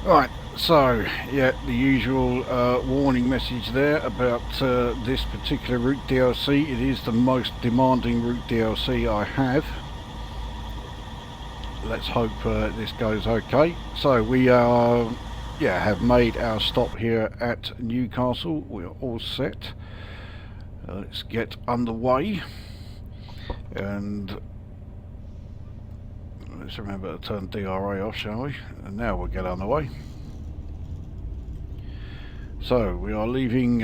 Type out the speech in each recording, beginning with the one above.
Right, so yeah, the usual warning message there about this particular route DLC. It is the most demanding route DLC I have. Let's hope this goes okay. So we have made our stop here at Newcastle. We're all set. Let's get underway, and let's remember to turn DRA off, shall we? And now we'll get underway. So we are leaving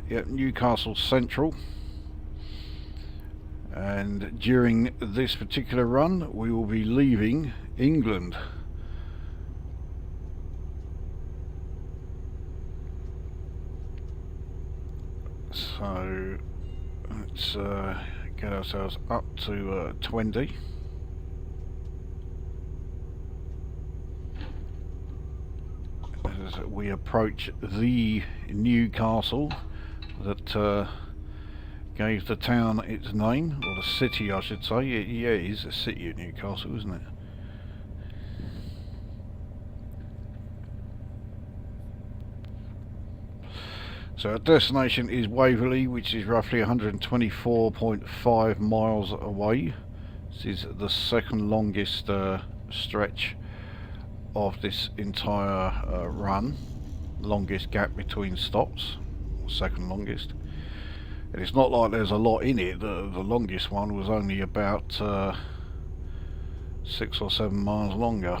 Newcastle Central, and during this particular run we will be leaving England. So let's get ourselves up to 20. As we approach the Newcastle that gave the town its name, or the city I should say. Yeah, it is a city of Newcastle, isn't it? So our destination is Waverley, which is roughly 124.5 miles away. This is the second longest stretch of this entire run. Longest gap between stops, second longest. And it's not like there's a lot in it. The longest one was only about 6 or 7 miles longer.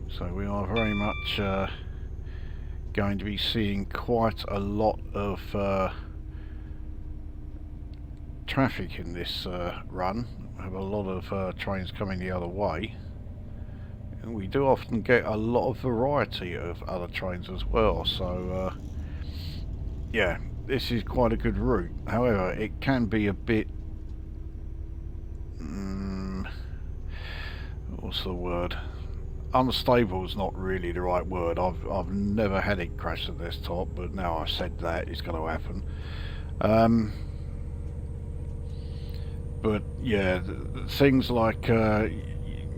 So we are very much going to be seeing quite a lot of traffic in this run. We have a lot of trains coming the other way, and we do often get a lot of variety of other trains as well. So yeah, this is quite a good route. However, it can be a bit what's the word? Unstable is not really the right word. I've never had it crash the desktop, but now I've said that, it's going to happen. But yeah, things like you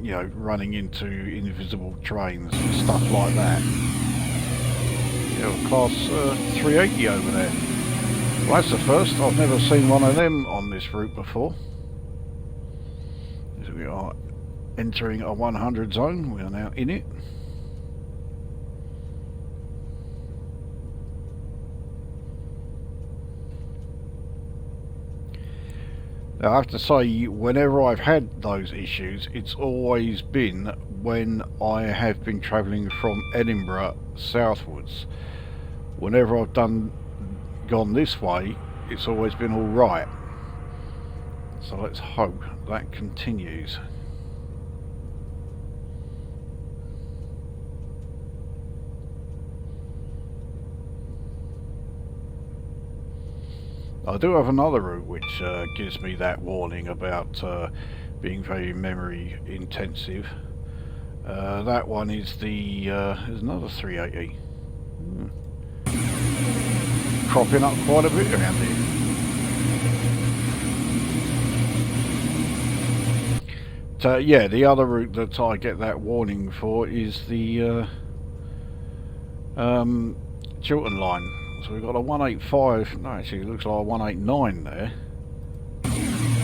know, running into invisible trains and stuff like that. You know, class 380 over there. Well, that's the first. I've never seen one of them on this route before. So we are entering a 100 zone. We are now in it. Now, I have to say, whenever I've had those issues, it's always been when I have been travelling from Edinburgh southwards. Whenever I've gone this way, it's always been all right. So let's hope that continues. I do have another route which gives me that warning about being very memory intensive. That one is the there's another 380. Cropping up quite a bit around here. So yeah, the other route that I get that warning for is the Chiltern line. So we've got a 185, no actually it looks like a 189 there.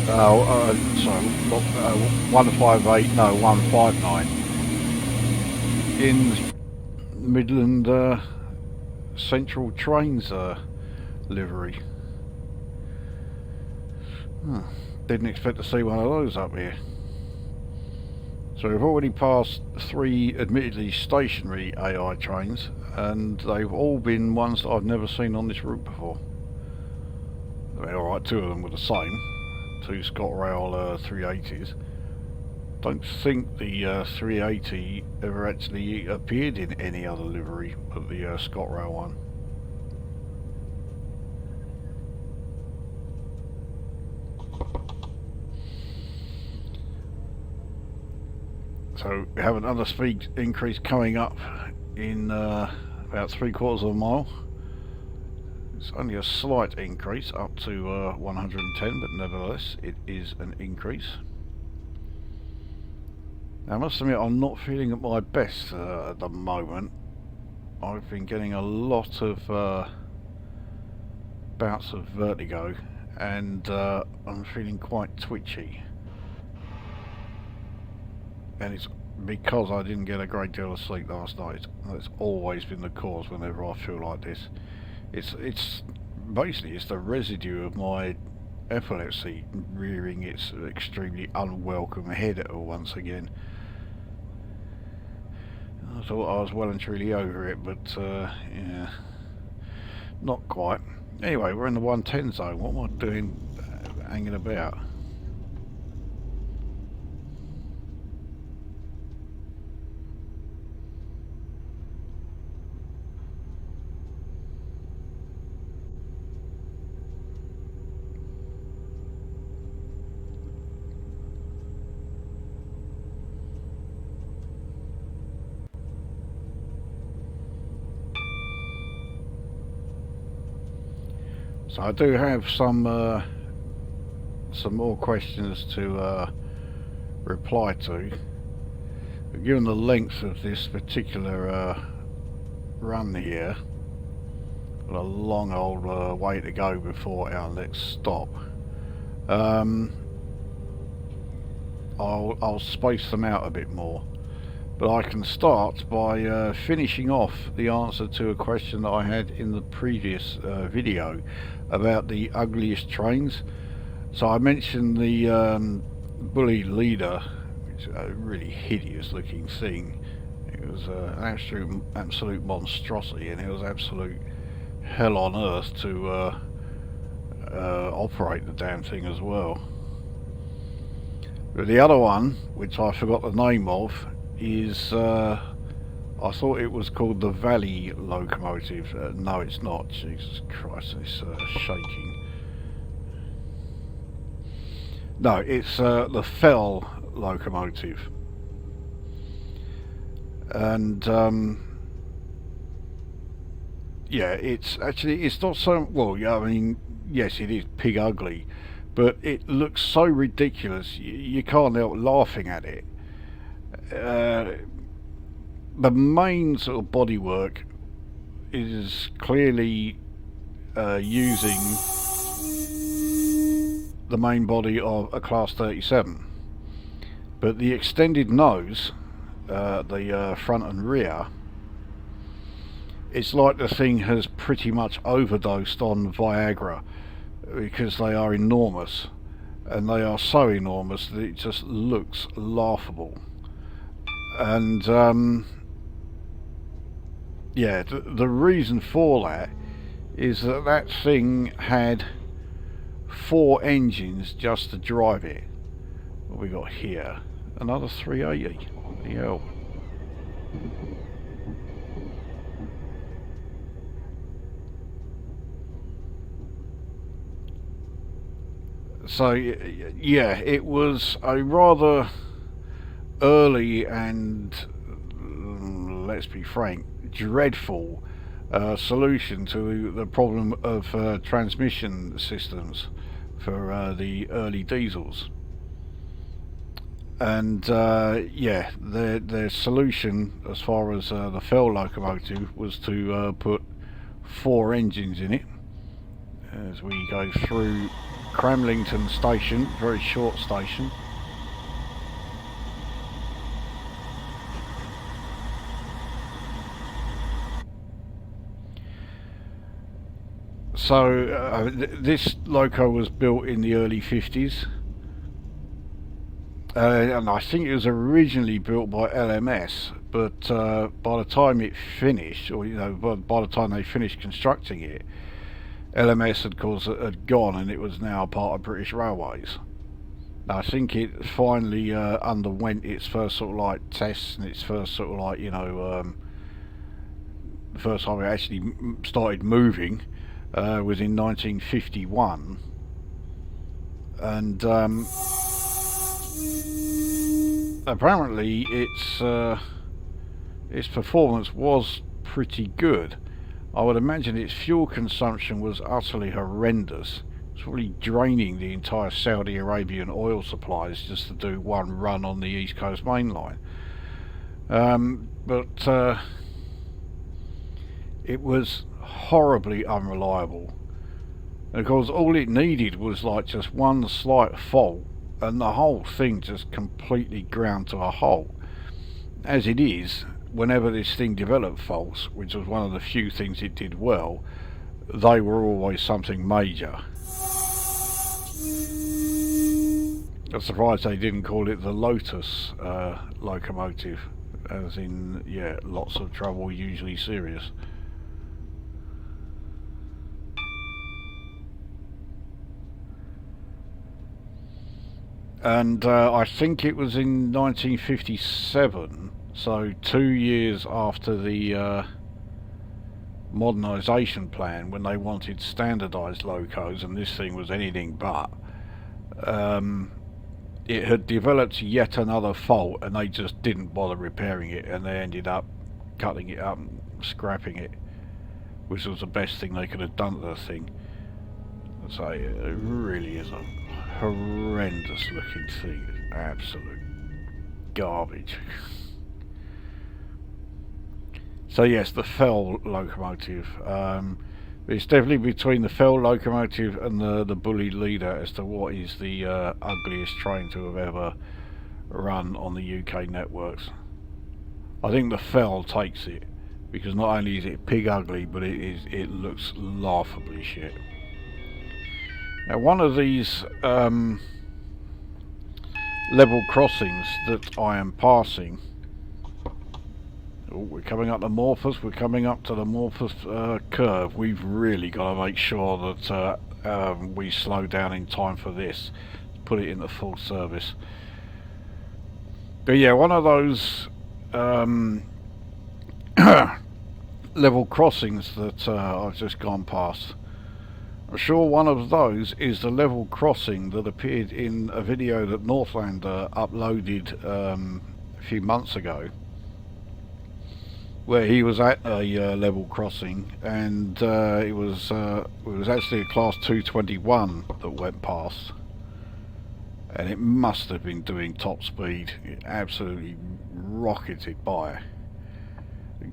Sorry, 158, no 159. In Midland Central Trains livery. Didn't expect to see one of those up here. So we've already passed 3 admittedly stationary AI trains, and they've all been ones that I've never seen on this route before. I mean, alright, 2 of them were the same, 2 ScotRail 380s. Don't think the 380 ever actually appeared in any other livery but the ScotRail one. So we have another speed increase coming up in about 3/4 of a mile. It's only a slight increase up to 110, but nevertheless it is an increase. Now, I must admit I'm not feeling at my best at the moment. I've been getting a lot of bouts of vertigo, and I'm feeling quite twitchy. And it's because I didn't get a great deal of sleep last night. That's always been the cause whenever I feel like this. It's basically it's the residue of my epilepsy rearing its extremely unwelcome head once again. I thought I was well and truly over it, but yeah, not quite. Anyway, we're in the 110 zone. What am I doing hanging about? So I do have some more questions to reply to. But given the length of this particular run here, got a long old way to go before our next stop. I'll space them out a bit more. But I can start by finishing off the answer to a question that I had in the previous video about the ugliest trains. So I mentioned the bully leader, which is a really hideous looking thing. It was an absolute monstrosity, and it was absolute hell on earth to operate the damn thing as well. But the other one, which I forgot the name of, is I thought it was called the Valley locomotive. No, it's not. Jesus Christ, it's shaking. No, it's the Fell locomotive. And yeah, it's not so well. Yeah, I mean, yes, it is pig ugly, but it looks so ridiculous you can't help laughing at it. The main sort of bodywork is clearly using the main body of a Class 37, but the extended nose, the front and rear, it's like the thing has pretty much overdosed on Viagra, because they are enormous, and they are so enormous that it just looks laughable. And yeah, the reason for that is that that thing had 4 engines just to drive it. What we got here? Another 380. Bloody hell. So yeah, it was a rather early and, let's be frank, dreadful solution to the problem of transmission systems for the early diesels. And yeah, their solution as far as the Fell locomotive was to put 4 engines in it. As we go through Cramlington station, very short station. So this loco was built in the early 50s, and I think it was originally built by LMS, but by the time it finished, or by the time they finished constructing it, LMS had gone, and it was now part of British Railways. Now, I think it finally underwent its first sort of like tests and its first sort of like the first time it actually started moving was in 1951, and apparently its performance was pretty good. I would imagine its fuel consumption was utterly horrendous. It's probably draining the entire Saudi Arabian oil supplies just to do one run on the East Coast Main Line. But it was horribly unreliable. And of course, all it needed was like just one slight fault, and the whole thing just completely ground to a halt. As it is, whenever this thing developed faults, which was one of the few things it did well, they were always something major. I'm surprised they didn't call it the Lotus locomotive, as in, yeah, lots of trouble, usually serious. And I think it was in 1957, so 2 years after the modernisation plan, when they wanted standardised locos, and this thing was anything but, it had developed yet another fault, and they just didn't bother repairing it, and they ended up cutting it up and scrapping it, which was the best thing they could have done to the thing. So it really is a horrendous looking thing. It's absolute garbage. So yes, the Fell locomotive. It's definitely between the Fell locomotive and the Bully Leader as to what is the ugliest train to have ever run on the UK networks. I think the Fell takes it, because not only is it pig ugly, but it looks laughably shit. Now, one of these level crossings that I am passing, we're coming up the Morphus, we're coming up to the Morphus curve. We've really got to make sure that we slow down in time for this, put it into full service. But yeah, one of those level crossings that I've just gone past. I'm sure one of those is the level crossing that appeared in a video that Northlander uploaded a few months ago, where he was at a level crossing, and it was actually a class 221 that went past, and it must have been doing top speed. It absolutely rocketed by.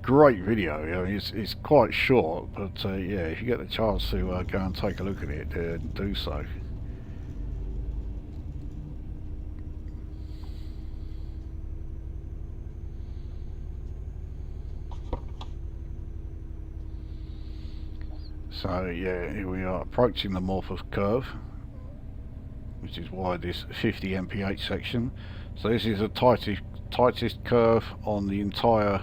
Great video. I mean, it's quite short, but yeah, if you get the chance to go and take a look at it, do so. So yeah, here we are approaching the Morphus curve, which is why this 50 mph section. So this is the tightest curve on the entire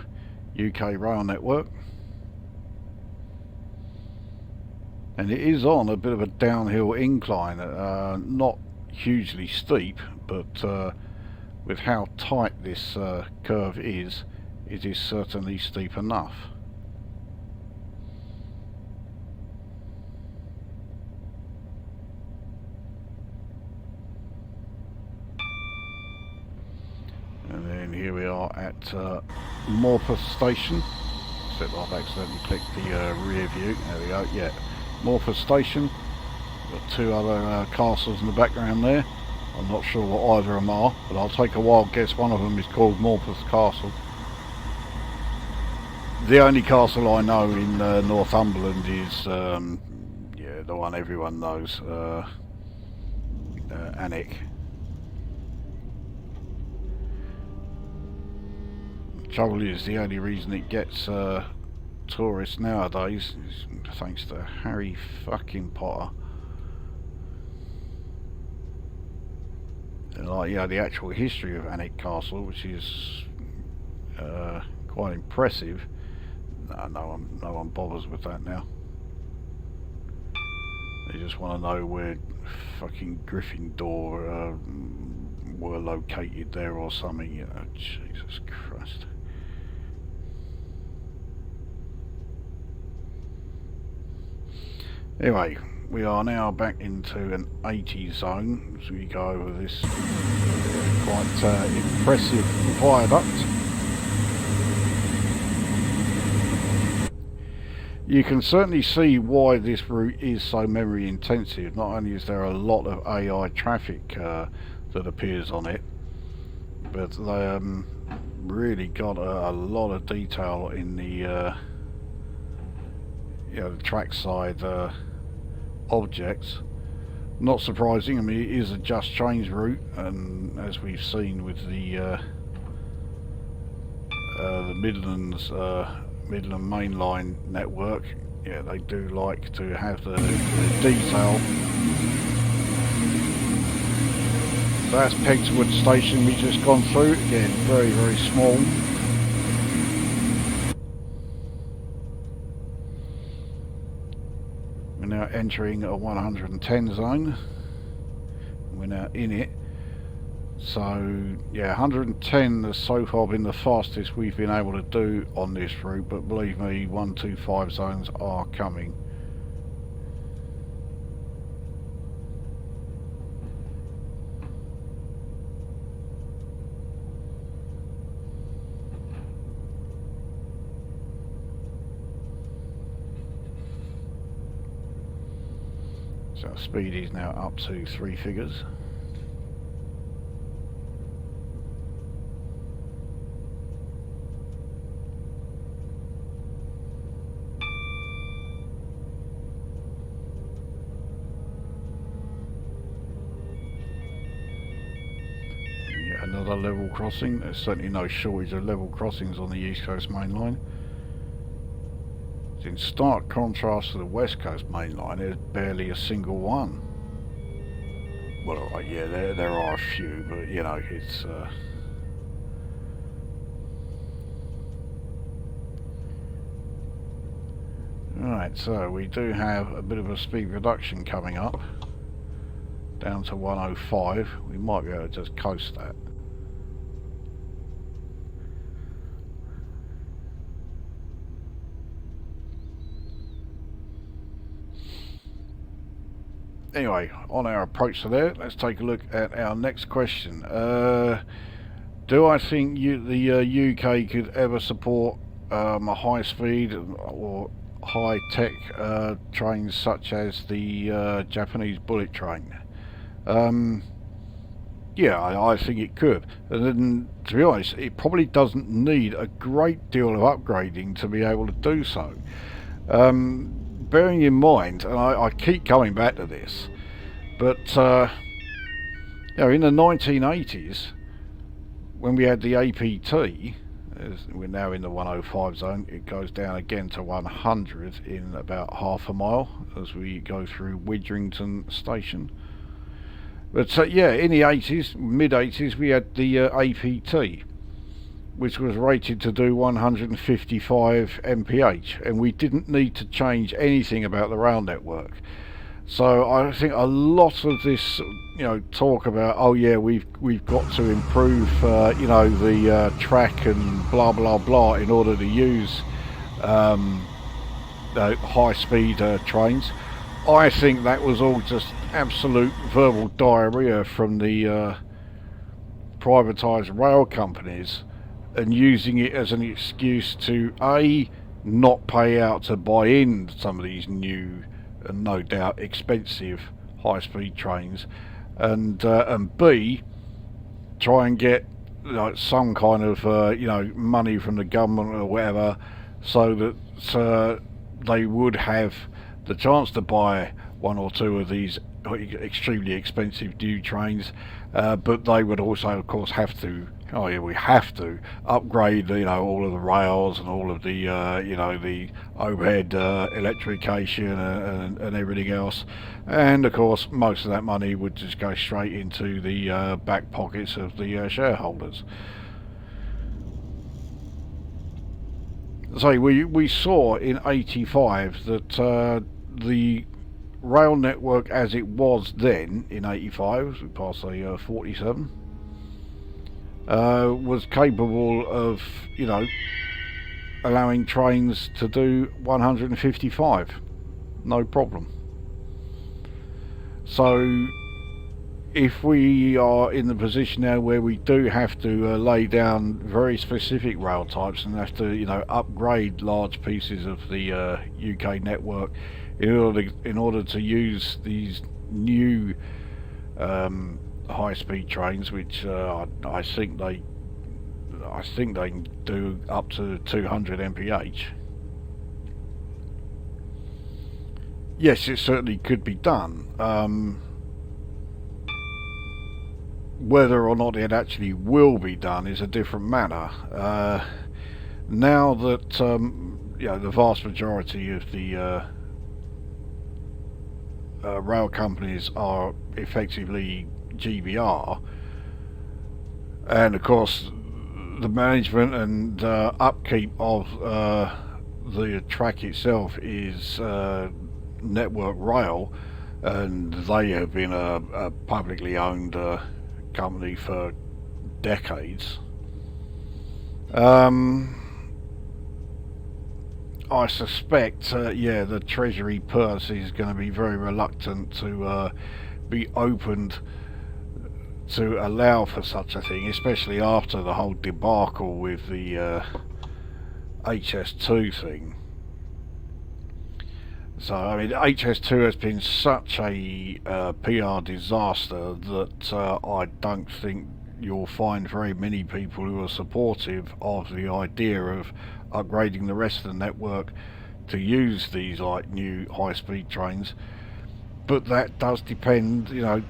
UK rail network, and it is on a bit of a downhill incline, not hugely steep, but with how tight this curve is, it is certainly steep enough. And then here we are at Morphus Station, except I've accidentally clicked the rear view. There we go, yeah, Morphus Station. Got two other castles in the background there. I'm not sure what either of them are, but I'll take a wild guess one of them is called Morphus Castle. The only castle I know in Northumberland is, yeah, the one everyone knows, Alnwick. Trouble is, the only reason it gets tourists nowadays is thanks to Harry fucking Potter. And like, yeah, the actual history of Alnwick Castle, which is quite impressive. No one bothers with that now. They just want to know where fucking Gryffindor were located there or something. Oh, Jesus Christ. Anyway, we are now back into an 80 zone as we go over this quite impressive viaduct. You can certainly see why this route is so memory intensive. Not only is there a lot of AI traffic that appears on it, but they really got a lot of detail in the the trackside objects. Not surprising. I mean, it is a just trains route, and as we've seen with the Midlands Midland mainline network, yeah, they do like to have the detail. So that's Pegswood Station we just gone through. Again, very, very small. We're now entering a 110 zone. We're now in it. So yeah, 110 has so far been the fastest we've been able to do on this route, but believe me, 125 zones are coming. So our speed is now up to 3 figures. Another level crossing. There's certainly no shortage of level crossings on the East Coast Main Line. In stark contrast to the West Coast Main Line, there's barely a single one. Well, alright, yeah, there are a few, but you know, it's Alright, so we do have a bit of a speed reduction coming up, down to 105. We might be able to just coast that. Anyway, on our approach to there, let's take a look at our next question. Do I think the UK could ever support a high-speed or high-tech trains such as the Japanese bullet train? Yeah, I think it could. And then, to be honest, it probably doesn't need a great deal of upgrading to be able to do so. Bearing in mind, and I keep coming back to this, but you know, in the 1980s, when we had the APT, we're now in the 105 zone, it goes down again to 100 in about half a mile as we go through Widrington Station. But yeah, in the 80s, mid-80s, we had the APT, which was rated to do 155 mph, and we didn't need to change anything about the rail network. So I think a lot of this, you know, talk about, oh yeah, we've got to improve, you know, the track and blah blah blah in order to use high-speed trains. I think that was all just absolute verbal diarrhea from the privatised rail companies, and using it as an excuse to A, not pay out to buy in some of these new and no doubt expensive high-speed trains, and B, try and get like some kind of you know, money from the government or whatever, so that they would have the chance to buy one or two of these extremely expensive new trains, but they would also, of course, have to, oh yeah, we have to upgrade, you know, all of the rails and all of the you know, the overhead electrification and everything else, and of course most of that money would just go straight into the back pockets of the shareholders. So we saw in 85 that the rail network as it was then in 85, as we passed a 47, was capable of, you know, allowing trains to do 155, no problem. So, you if we are in the position now where we do have to lay down very specific rail types and have to, you know, upgrade large pieces of the UK network in order to use these new high-speed trains, which I think they can do up to 200 mph. Yes, it certainly could be done. Whether or not it actually will be done is a different matter. Now that you know, the vast majority of the rail companies are effectively GBR, and of course the management and upkeep of the track itself is Network Rail, and they have been a publicly owned company for decades. I suspect, yeah, the Treasury purse is going to be very reluctant to be opened to allow for such a thing, especially after the whole debacle with the HS2 thing. So, I mean, HS2 has been such a PR disaster that I don't think you'll find very many people who are supportive of the idea of upgrading the rest of the network to use these like new high-speed trains. But that does depend, you know,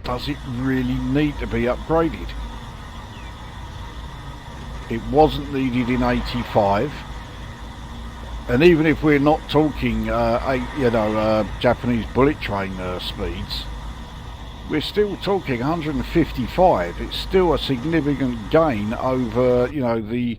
does it really need to be upgraded? It wasn't needed in '85. And even if we're not talking, Japanese bullet train speeds, we're still talking 155. It's still a significant gain over, you know, the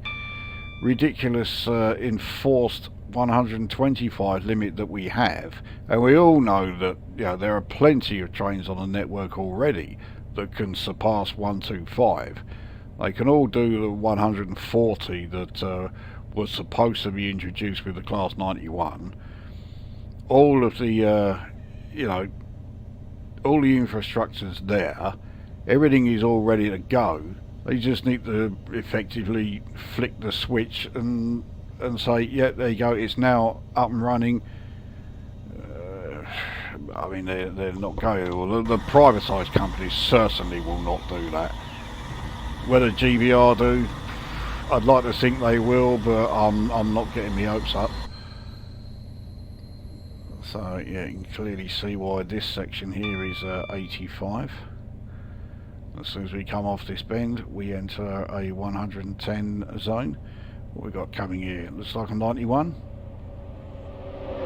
ridiculous enforced 125 limit that we have. And we all know that, you know, there are plenty of trains on the network already that can surpass 125. They can all do the 140 that was supposed to be introduced with the Class 91. All of the, all the infrastructure's there. Everything is all ready to go. They just need to effectively flick the switch and say, yeah, there you go, it's now up and running. I mean, they're not going to. Well, the privatised companies certainly will not do that. Whether GBR do, I'd like to think they will, but I'm not getting my hopes up. So yeah, you can clearly see why this section here is 85. As soon as we come off this bend, we enter a 110 zone. What we got coming here? Looks like a 91,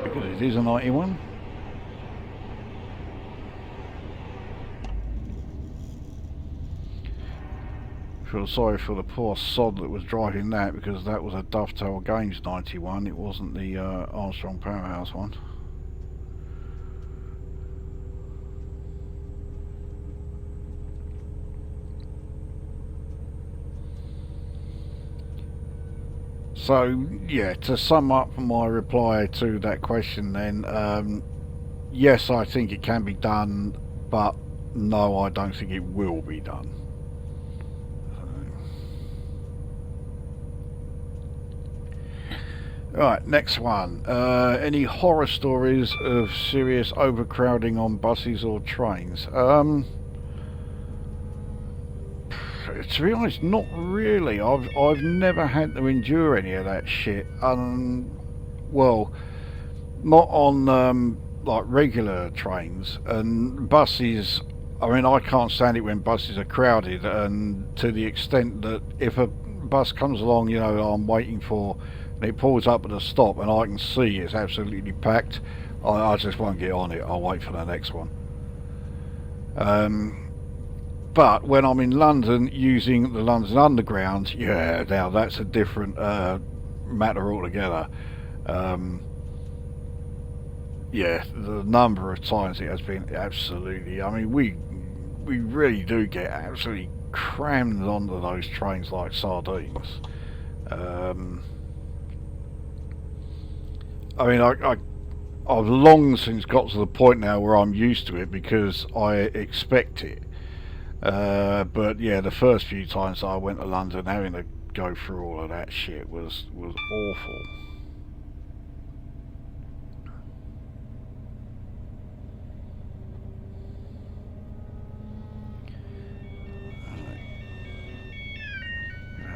because it is a 91. Feel sorry for the poor sod that was driving that, because that was a Dovetail Games 91. It wasn't the Armstrong Powerhouse one. So yeah, to sum up my reply to that question then, yes, I think it can be done, but no, I don't think it will be done. Right, next one. Any horror stories of serious overcrowding on buses or trains? To be honest, not really. I've never had to endure any of that shit. Well, not on like regular trains and buses. I mean, I can't stand it when buses are crowded, and to the extent that if a bus comes along, you know, I'm waiting for, and it pulls up at a stop and I can see it's absolutely packed, I just won't get on it. I'll wait for the next one. But when I'm in London using the London Underground, yeah, now that's a different matter altogether. Yeah, the number of times it has been absolutely, I mean, we really do get absolutely crammed onto those trains like sardines. I mean, I've long since got to the point now where I'm used to it because I expect it. But yeah, the first few times I went to London, having to go through all of that shit was awful.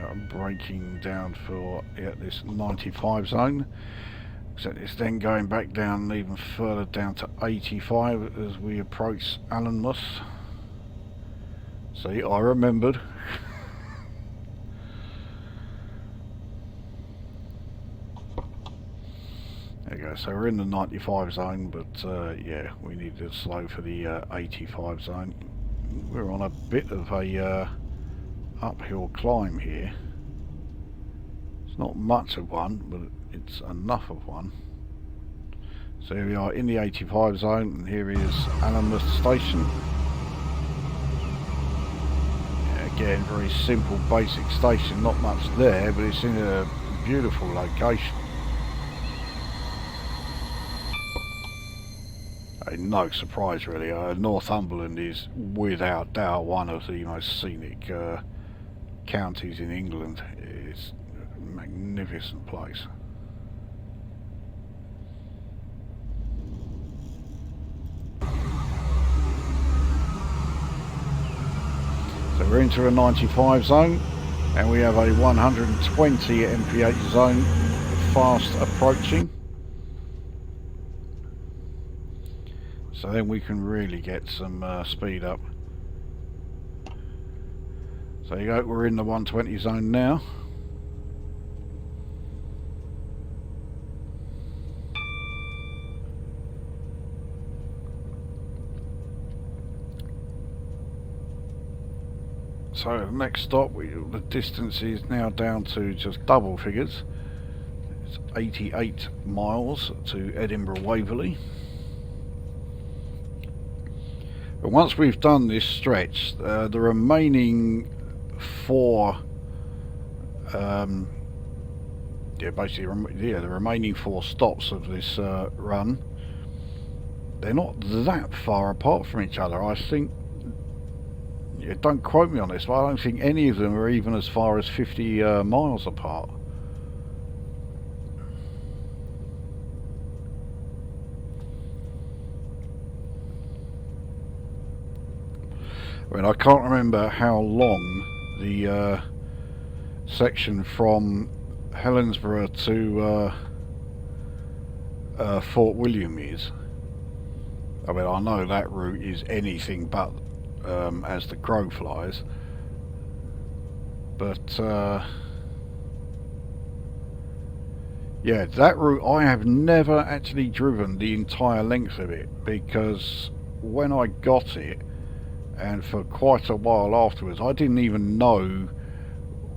I'm braking down for this 95 zone. Except it's then going back down even further down to 85 as we approach Allenmouth. See, I remembered. There you go, so we're in the 95 zone, but yeah, we need to slow for the 85 zone. We're on a bit of a uphill climb here. It's not much of one, but it's enough of one. So here we are in the 85 zone, and here is Allenmouth Station. Again, very simple, basic station, not much there, but it's in a beautiful location. No surprise really, Northumberland is without doubt one of the most scenic counties in England. It's a magnificent place. So we're into a 95 zone and we have a 120 mph zone fast approaching. So then we can really get some speed up. So you go, we're in the 120 zone now. So the next stop, the distance is now down to just double figures. It's 88 miles to Edinburgh Waverley. But once we've done this stretch, the remaining four, the remaining four stops of this run, they're not that far apart from each other. I think, don't quote me on this, but I don't think any of them are even as far as 50 miles apart. I mean, I can't remember how long the section from Helensburgh to Fort William is. I mean, I know that route is anything but as the crow flies, but yeah, that route I have never actually driven the entire length of it, because when I got it, and for quite a while afterwards, I didn't even know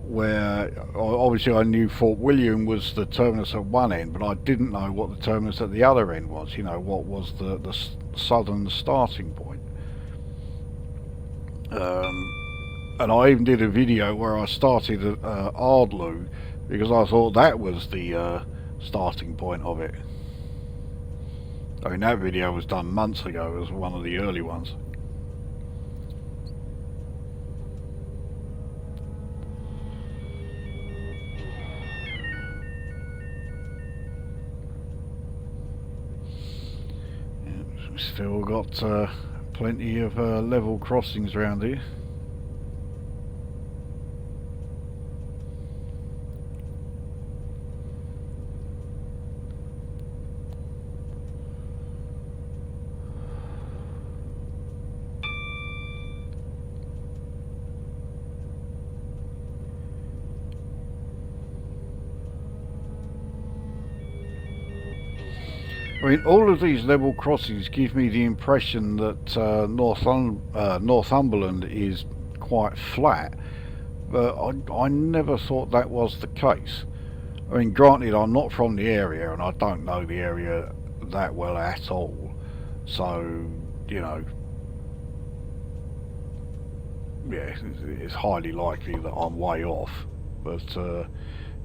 where. Obviously I knew Fort William was the terminus at one end, but I didn't know what the terminus at the other end was, you know, what was the southern starting point. And I even did a video where I started at Ardlew, because I thought that was the starting point of it. I mean, that video was done months ago, it was one of the early ones. Still got plenty of level crossings around here. I mean, all of these level crossings give me the impression that Northumberland is quite flat, but I never thought that was the case. I mean, granted, I'm not from the area and I don't know the area that well at all, so, you know, yeah, it's highly likely that I'm way off, but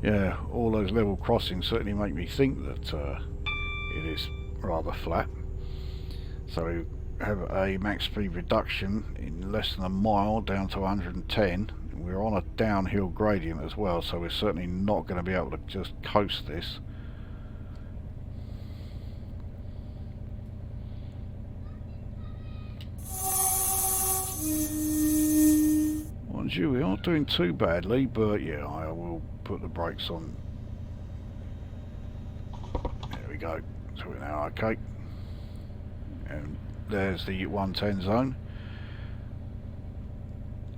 yeah, all those level crossings certainly make me think that it is rather flat. So we have a max speed reduction in less than a mile down to 110. We're on a downhill gradient as well, so we're certainly not going to be able to just coast this. Mind you, we aren't doing too badly, but yeah, I will put the brakes on. There we go. So we're now okay. And there's the 110 zone.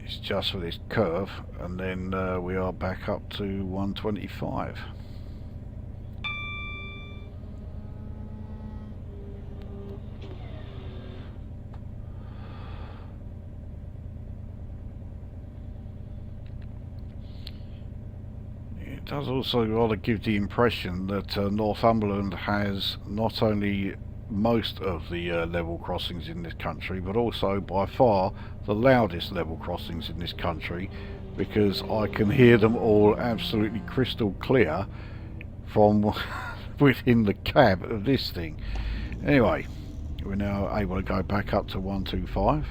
It's just for this curve, and then we are back up to 125. It does also rather give the impression that Northumberland has not only most of the level crossings in this country, but also by far the loudest level crossings in this country, because I can hear them all absolutely crystal clear from within the cab of this thing. Anyway, we're now able to go back up to 125.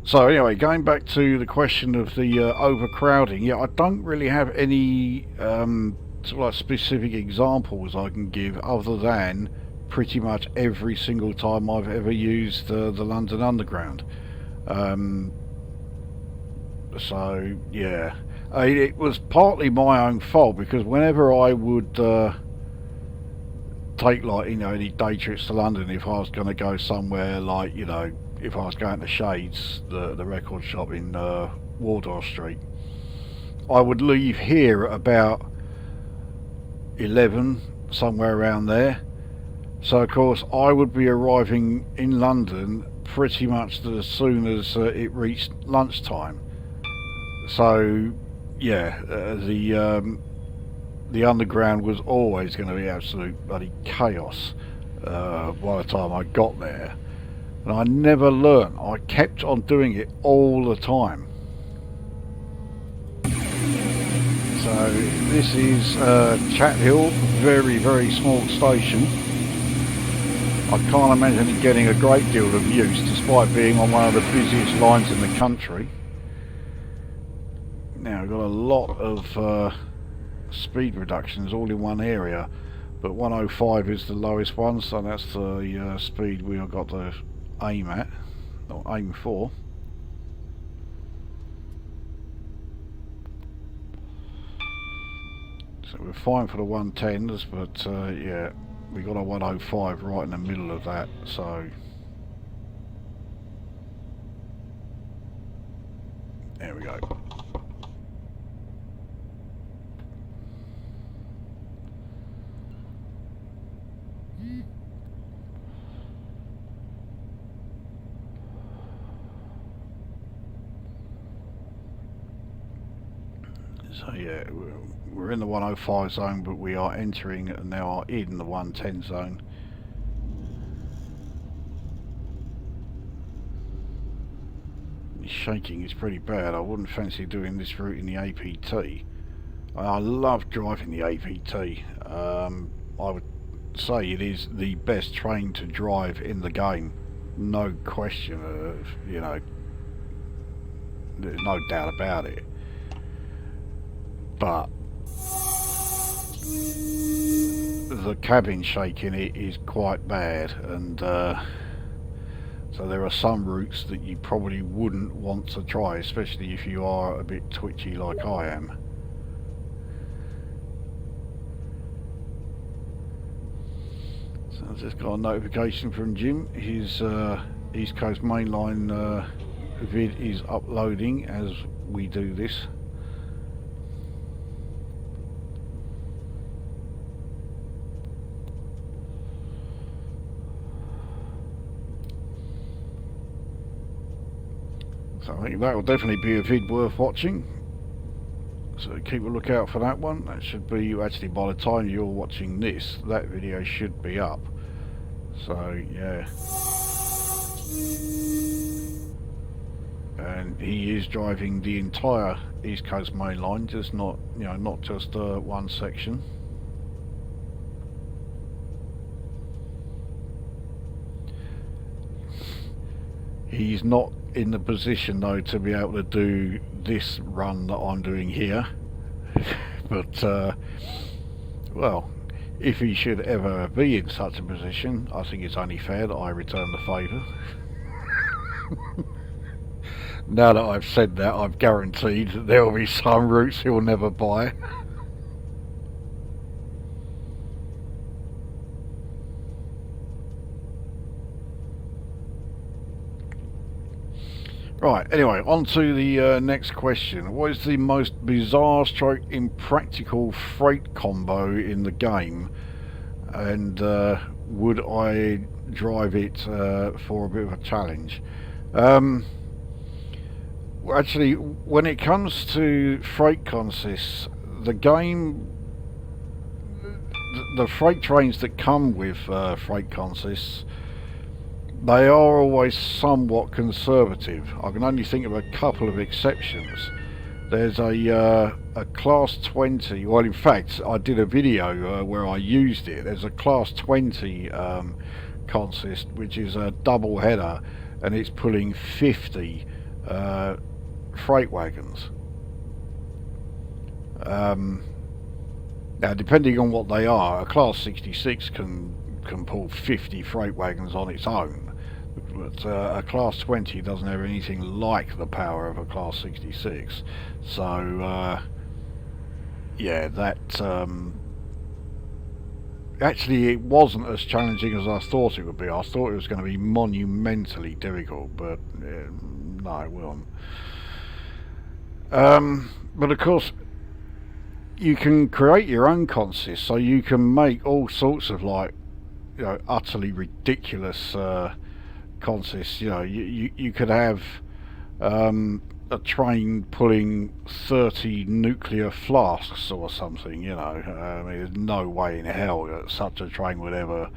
So anyway, going back to the question of the overcrowding, yeah, I don't really have any sort of like specific examples I can give, other than pretty much every single time I've ever used the London Underground. So yeah, it was partly my own fault, because whenever I would take, like, you know, any day trips to London, if I was going to go somewhere like, you know, if I was going to Shades, the record shop in Wardour Street, I would leave here at about 11, somewhere around there. So of course I would be arriving in London pretty much as soon as it reached lunchtime. So yeah, the Underground was always going to be absolute bloody chaos by the time I got there. And I never learnt. I kept on doing it all the time. So this is Chat Hill, very, very small station. I can't imagine it getting a great deal of use, despite being on one of the busiest lines in the country. Now we've got a lot of speed reductions all in one area, but 105 is the lowest one, so that's the speed we have got to aim at, or aim for. So we're fine for the 110s, but yeah, we got a 105 right in the middle of that, so there we go. So yeah, we're in the 105 zone, but we are entering and now are in the 110 zone. The shaking is pretty bad. I wouldn't fancy doing this route in the APT. I love driving the APT. I would say it is the best train to drive in the game. No question of, you know, there's no doubt about it. But the cabin shake in it is quite bad, and so there are some routes that you probably wouldn't want to try, especially if you are a bit twitchy like I am. So I've just got a notification from Jim. His East Coast Mainline vid is uploading as we do this. So I think that will definitely be a vid worth watching. So keep a lookout for that one. That should be, actually by the time you're watching this, that video should be up. So yeah. And he is driving the entire East Coast Main Line, just not, you know, not just one section. He's not in the position though to be able to do this run that I'm doing here. But well, if he should ever be in such a position, I think it's only fair that I return the favour. Now that I've said that, I've guaranteed that there will be some routes he'll never buy. Right, anyway, on to the next question. What is the most bizarre stroke impractical freight combo in the game? And would I drive it for a bit of a challenge? Actually, when it comes to freight consists, the game, the freight trains that come with freight consists, they are always somewhat conservative. I can only think of a couple of exceptions. There's a Class 20, well in fact I did a video where I used it. There's a Class 20 consist which is a double header and it's pulling 50 freight wagons. Now depending on what they are, a Class 66 can pull 50 freight wagons on its own. But a Class 20 doesn't have anything like the power of a Class 66. So yeah, that actually it wasn't as challenging as I thought it would be. I thought it was going to be monumentally difficult, but no, it wasn't. But of course you can create your own consists, so you can make all sorts of, like, you know, utterly ridiculous consists. You know, you could have a train pulling 30 nuclear flasks or something, you know. I mean, there's no way in hell that such a train would ever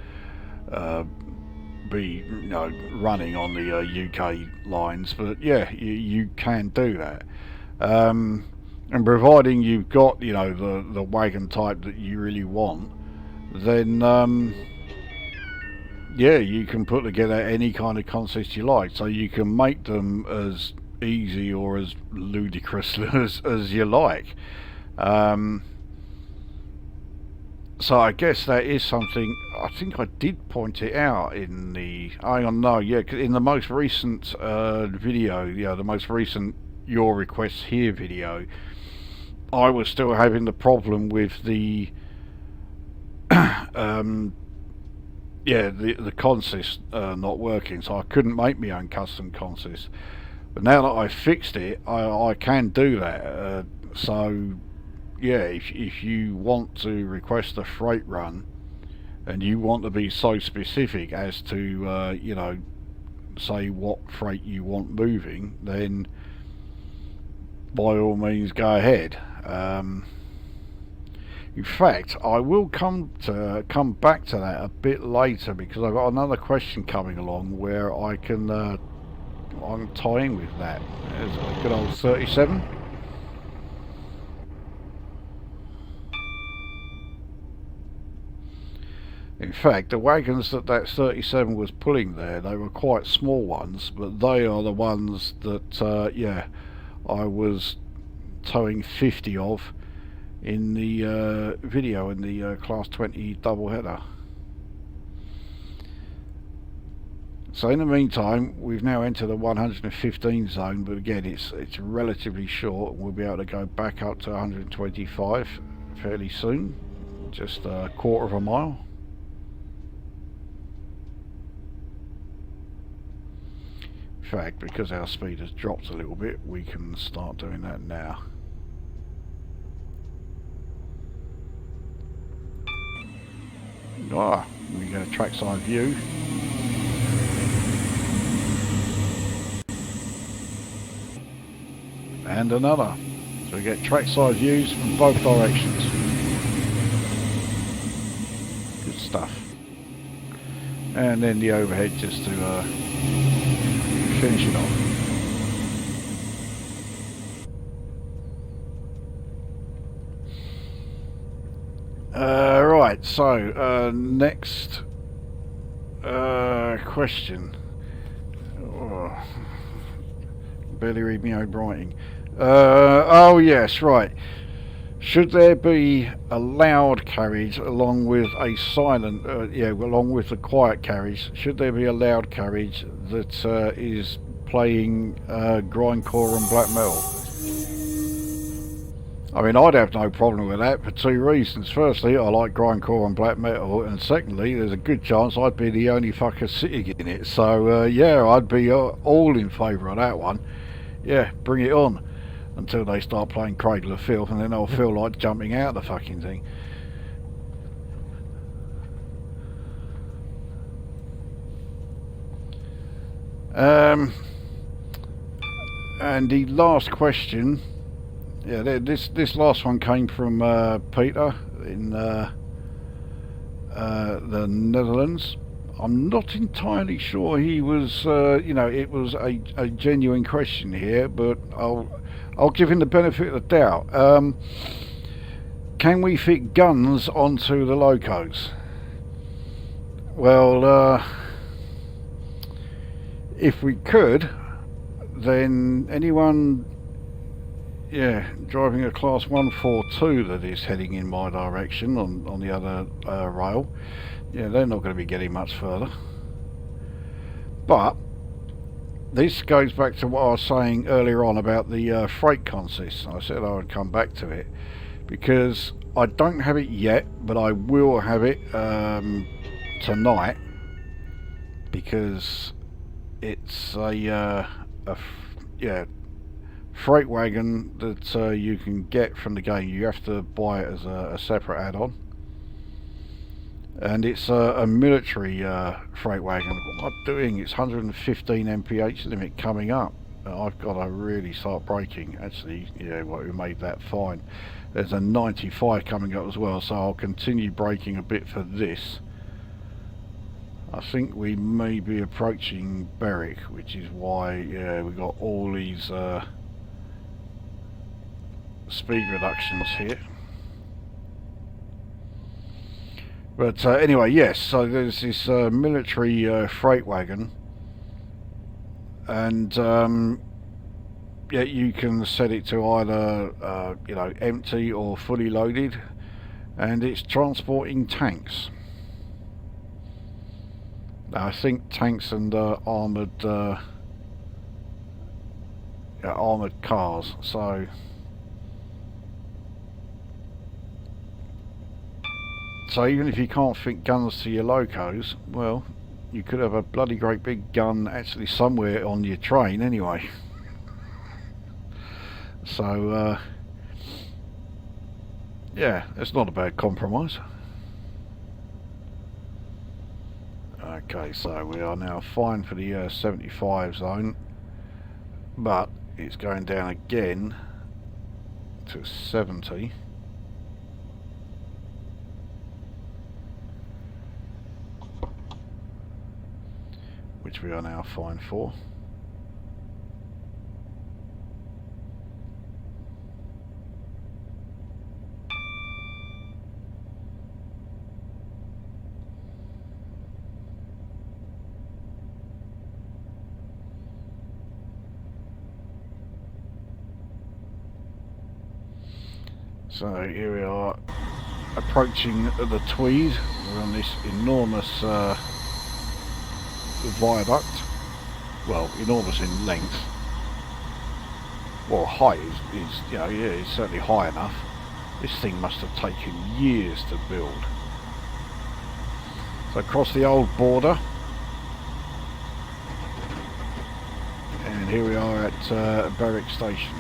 be, you know, running on the UK lines, but yeah, you can do that. And providing you've got, you know, the wagon type that you really want, then yeah, you can put together any kind of consist you like. So you can make them as easy or as ludicrous as you like. So I guess that is something, I think I did point it out in the, hang on, no, yeah, in the most recent video, yeah, the most recent Your Requests Here video, I was still having the problem with the yeah, the consist not working, so I couldn't make my own custom consist. But now that I fixed it, I can do that. So yeah, if you want to request a freight run and you want to be so specific as to you know, say what freight you want moving, then by all means go ahead. In fact, I will come back to that a bit later, because I've got another question coming along where I can I'm tying with that. There's a good old 37. In fact, the wagons that 37 was pulling there, they were quite small ones, but they are the ones that yeah, I was towing 50 of in the video, in the Class 20 double header. So in the meantime, we've now entered the 115 zone, but again it's relatively short, and we'll be able to go back up to 125 fairly soon, just a quarter of a mile. In fact, because our speed has dropped a little bit, we can start doing that now. Ah, we get a trackside view. And another. So we get trackside views from both directions. Good stuff. And then the overhead just to finish it off. Right, so next question. Oh, barely read me own writing. Oh yes, right. Should there be a loud carriage along with a silent, along with the quiet carriage? Should there be a loud carriage that is playing grindcore and black metal? I mean, I'd have no problem with that for two reasons. Firstly, I like grindcore and black metal, and secondly, there's a good chance I'd be the only fucker sitting in it. So, yeah, I'd be all in favour of that one. Yeah, bring it on. Until they start playing Cradle of Filth, and then I'll feel like jumping out of the fucking thing. And the last question... Yeah, this last one came from Peter in the Netherlands. I'm not entirely sure he was, it was a genuine question here, but I'll give him the benefit of the doubt. Can we fit guns onto the locos? Well, if we could, then anyone... driving a Class 142 that is heading in my direction on the other rail, they're not going to be getting much further. But this goes back to what I was saying earlier on about the freight consist. I said I would come back to it because I don't have it yet, but I will have it tonight because it's a freight wagon that you can get from the game. You have to buy it as a separate add-on, and it's a military freight wagon. What am I doing? It's 115 mph limit coming up. I've got to really start braking. Actually, we made that fine. There's a 95 coming up as well, so I'll continue braking a bit for this. I think we may be approaching Berwick, which is why we've got all these speed reductions here. But anyway, yes, so there's this military freight wagon, and you can set it to either empty or fully loaded, and it's transporting tanks. I think tanks and armoured cars. So even if you can't fit guns to your locos, well, you could have a bloody great big gun actually somewhere on your train anyway. So, yeah, it's not a bad compromise. Okay, so we are now fine for the 75 zone, but it's going down again to 70. Which we are now fine for. So here we are approaching the Tweed. We're on this enormous viaduct. Well, enormous in length. Well, height is it's certainly high enough. This thing must have taken years to build. So across the old border, and here we are at Berwick Station,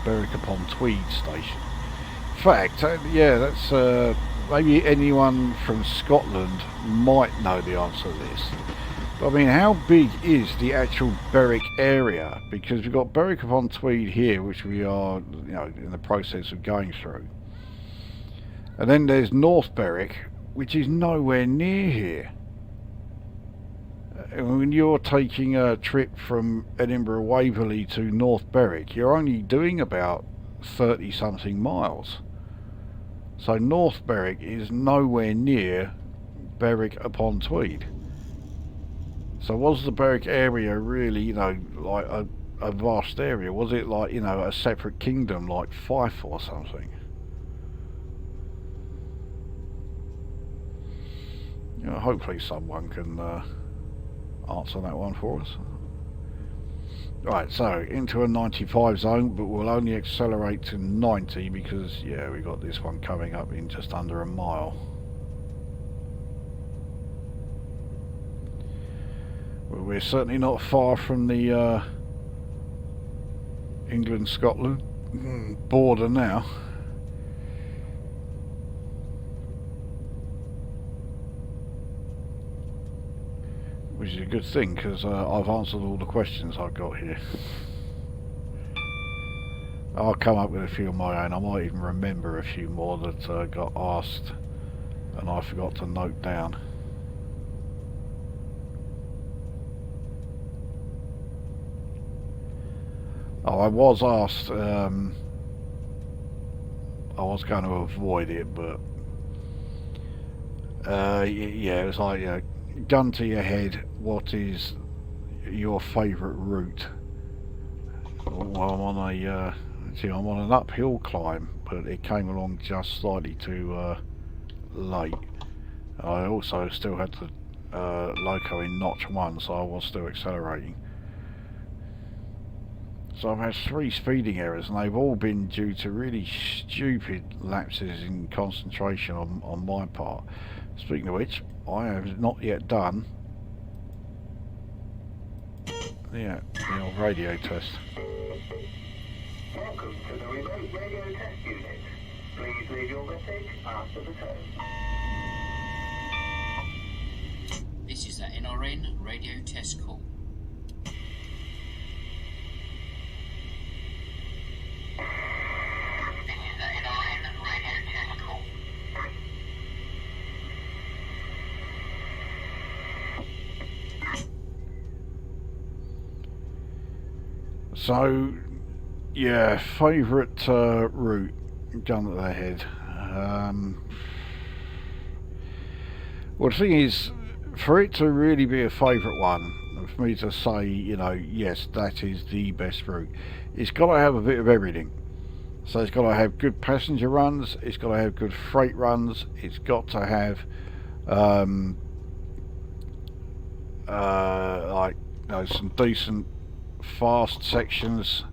Berwick upon Tweed Station. In fact, that's maybe anyone from Scotland might know the answer to this. But I mean, how big is the actual Berwick area? Because we've got Berwick upon Tweed here, which we are, in the process of going through. And then there's North Berwick, which is nowhere near here. When you're taking a trip from Edinburgh Waverley to North Berwick, you're only doing about 30 something miles. So North Berwick is nowhere near Berwick upon Tweed. So was the Berwick area really, you know, like a vast area? Was it like, you know, a separate kingdom like Fife or something? You know, hopefully someone can answer that one for us. Right, so into a 95 zone, but we'll only accelerate to 90 because, yeah, we got this one coming up in just under a mile. Well, we're certainly not far from the England-Scotland border now. Which is a good thing, because I've answered all the questions I've got here. I'll come up with a few of my own. I might even remember a few more that got asked and I forgot to note down. Oh, I was asked, I was going to avoid it, but yeah, it was like, gun to your head, what is your favourite route? Well, I'm on a I'm on an uphill climb, but it came along just slightly too late. I also still had the loco in notch 1, so I was still accelerating. So I've had 3 speeding errors, and they've all been due to really stupid lapses in concentration on my part. Speaking of which, I have not yet done the old radio test. Welcome to the remote radio test unit. Please leave your message after the tone. This is the NRN radio test call. So, yeah, favourite route, gun to the head. Well, the thing is, for it to really be a favourite one, for me to say, you know, yes, that is the best route, it's got to have a bit of everything. So it's got to have good passenger runs, it's got to have good freight runs, it's got to have like, you know, some decent fast sections,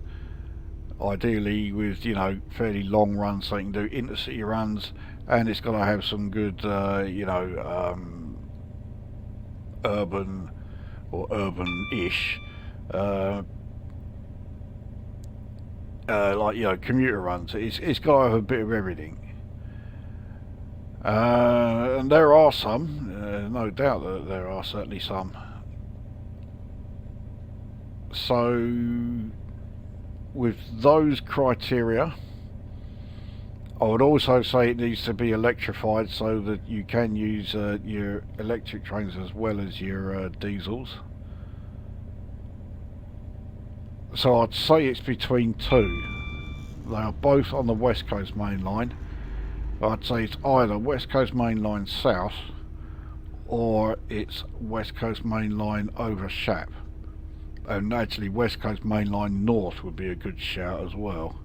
ideally with, you know, fairly long runs so you can do intercity runs, and it's got to have some good you know, urban or urban-ish like, you know, commuter runs. It's got to have a bit of everything, and there are some, no doubt that there are certainly some. So with those criteria, I would also say it needs to be electrified so that you can use your electric trains as well as your diesels. So I'd say it's between 2. They are both on the West Coast Main Line. I'd say it's either West Coast Main Line South or it's West Coast Main Line over Shap. And actually West Coast Main Line North would be a good shout as well.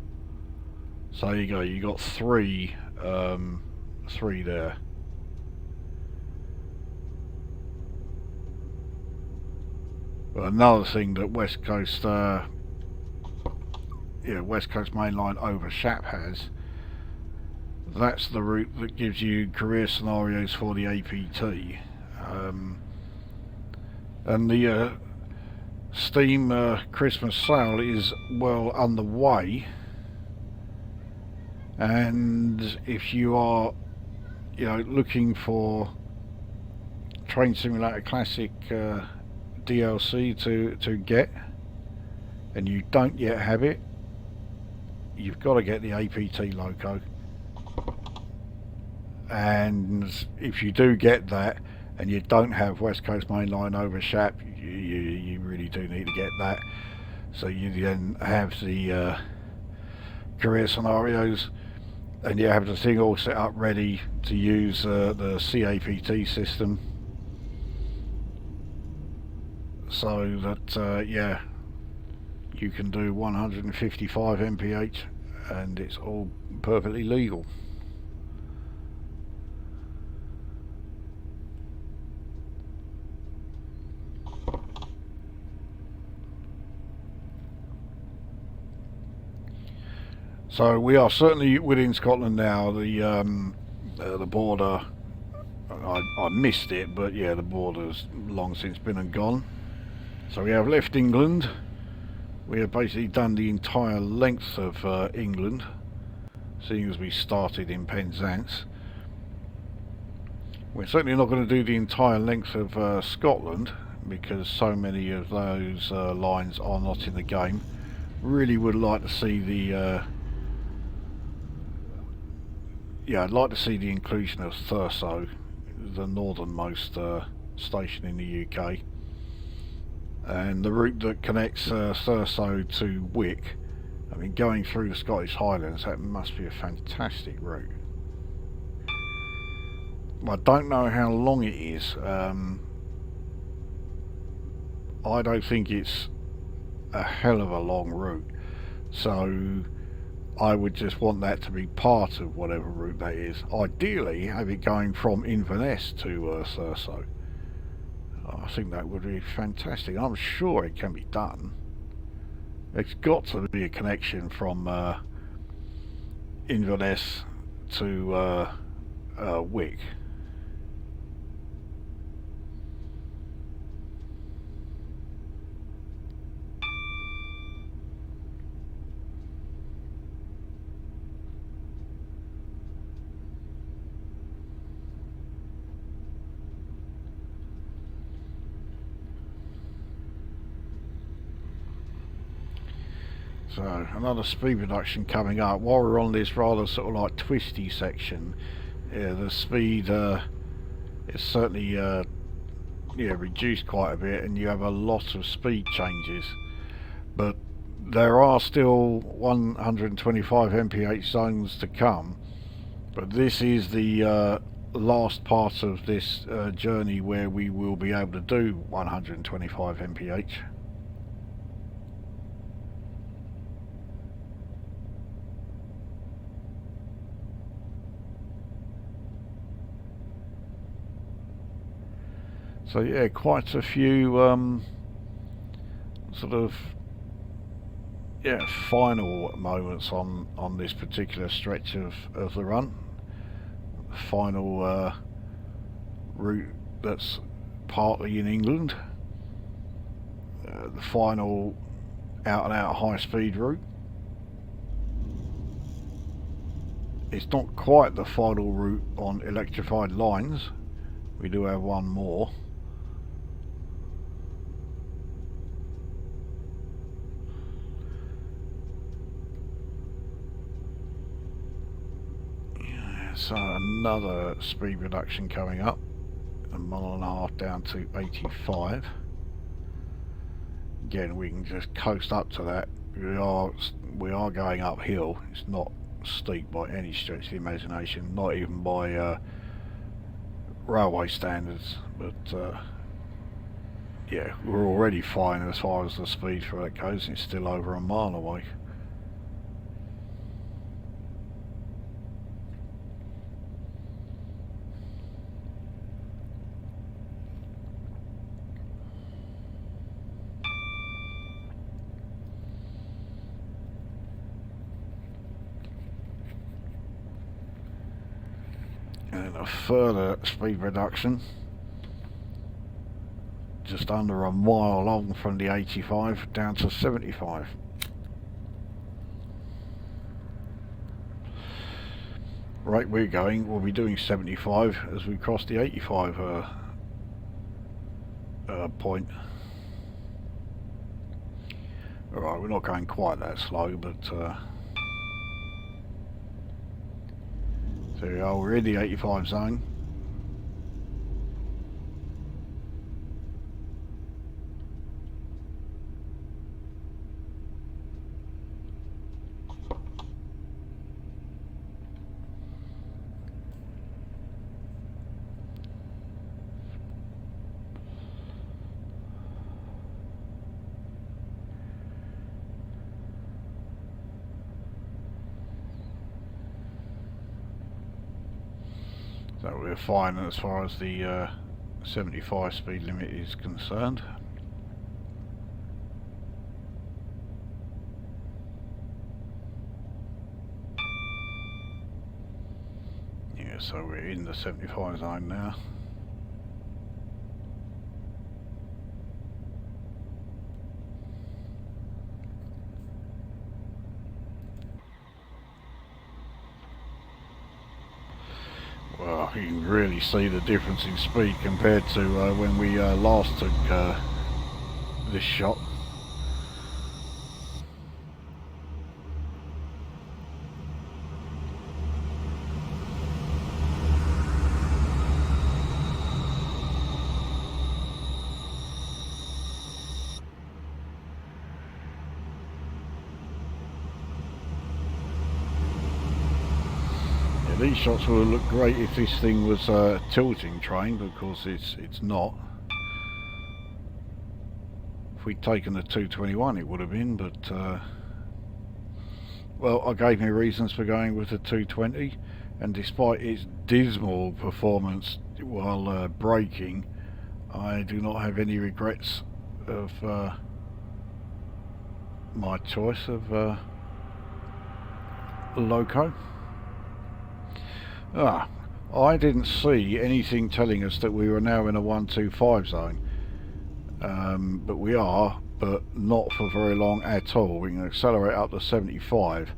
So there you go, you got 3 there. But another thing that West Coast West Coast Main Line over Shap has, that's the route that gives you career scenarios for the APT, and the Steam Christmas sale is well underway, and if you are, you know, looking for Train Simulator Classic DLC to get, and you don't yet have it, you've got to get the APT loco. And if you do get that and you don't have West Coast Main Line over Shap, you really do need to get that, so you then have the career scenarios and you have the thing all set up ready to use the CAPT system, so that yeah, you can do 155 mph and it's all perfectly legal. So we are certainly within Scotland now. The border, I missed it, but yeah, the border's long since been and gone. So we have left England. We have basically done the entire length of England, seeing as we started in Penzance. We're certainly not going to do the entire length of Scotland, because so many of those lines are not in the game. Really would like to see the yeah, I'd like to see the inclusion of Thurso, the northernmost station in the UK, and the route that connects Thurso to Wick. I mean, going through the Scottish Highlands, that must be a fantastic route. I don't know how long it is. I don't think it's a hell of a long route, so I would just want that to be part of whatever route that is. Ideally, have it going from Inverness to Thurso. I think that would be fantastic. I'm sure it can be done. There's got to be a connection from Inverness to Wick. So another speed reduction coming up. While we're on this rather sort of like twisty section, yeah, the speed is certainly yeah, reduced quite a bit, and you have a lot of speed changes. But there are still 125 mph zones to come. But this is the last part of this journey where we will be able to do 125 mph. So yeah, quite a few sort of final moments on this particular stretch of the run. Final route that's partly in England. The final out and out high speed route. It's not quite the final route on electrified lines. We do have one more. So another speed reduction coming up, 1.5 miles down to 85. Again, we can just coast up to that. We are going uphill. It's not steep by any stretch of the imagination, not even by railway standards. But yeah, we're already fine as far as the speed for that goes. It's still over a mile away. And a further speed reduction, just under a mile long from the 85 down to 75. Right, we're going, we'll be doing 75 as we cross the 85 point. Alright, we're not going quite that slow, but so we're in the 85 zone. So we're fine as far as the 75 speed limit is concerned. Yeah, so we're in the 75 zone now. Well, you can really see the difference in speed compared to when we last took this shot. These shots would look great if this thing was a tilting train, but of course it's not. If we'd taken the 221 it would have been, but well, I gave me reasons for going with the 220, and despite its dismal performance while braking, I do not have any regrets of my choice of loco. I didn't see anything telling us that we were now in a 125 zone, but we are, but not for very long at all. We can accelerate up to 75.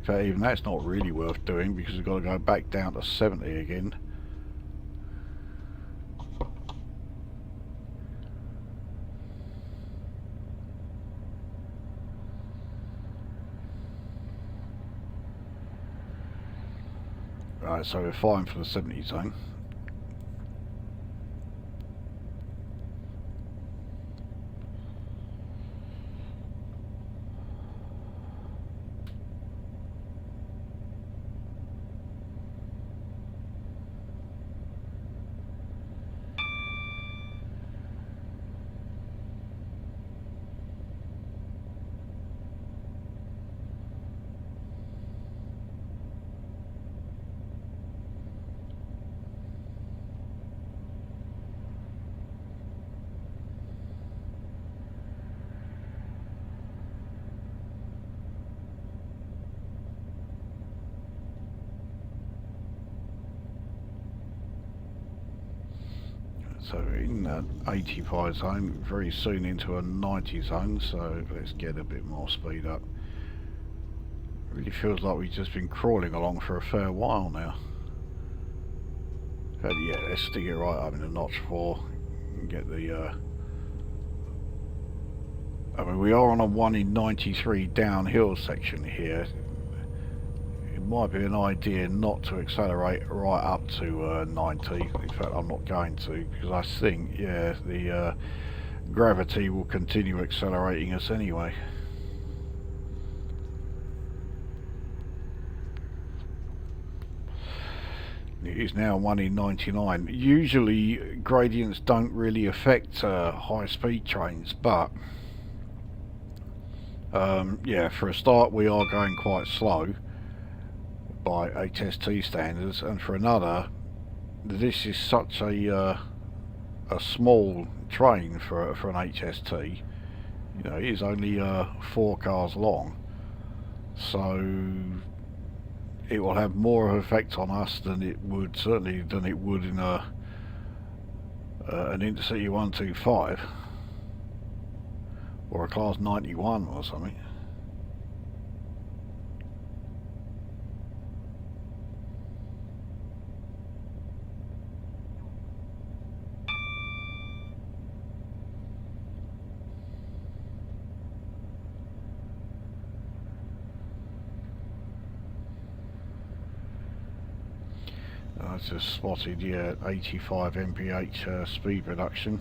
In fact, even that's not really worth doing because we've got to go back down to 70 again. Right, so we're fine for the 70 zone. So in that 85 zone, very soon into a 90 zone, so let's get a bit more speed up. Really feels like we've just been crawling along for a fair while now. But yeah, let's stick it right up in the notch 4 and get the I mean, we are on a 1 in 93 downhill section here. It might be an idea not to accelerate right up to 90. In fact, I'm not going to, because I think, yeah, the gravity will continue accelerating us anyway. It is now 1 in 99. Usually gradients don't really affect high speed trains, but yeah, for a start we are going quite slow by HST standards, and for another, this is such a small train for an HST. You know, it is only 4 cars long, so it will have more of an effect on us than it would, certainly than it would in a an Intercity 125 or a Class 91 or something. I just spotted, yeah, 85 mph speed reduction.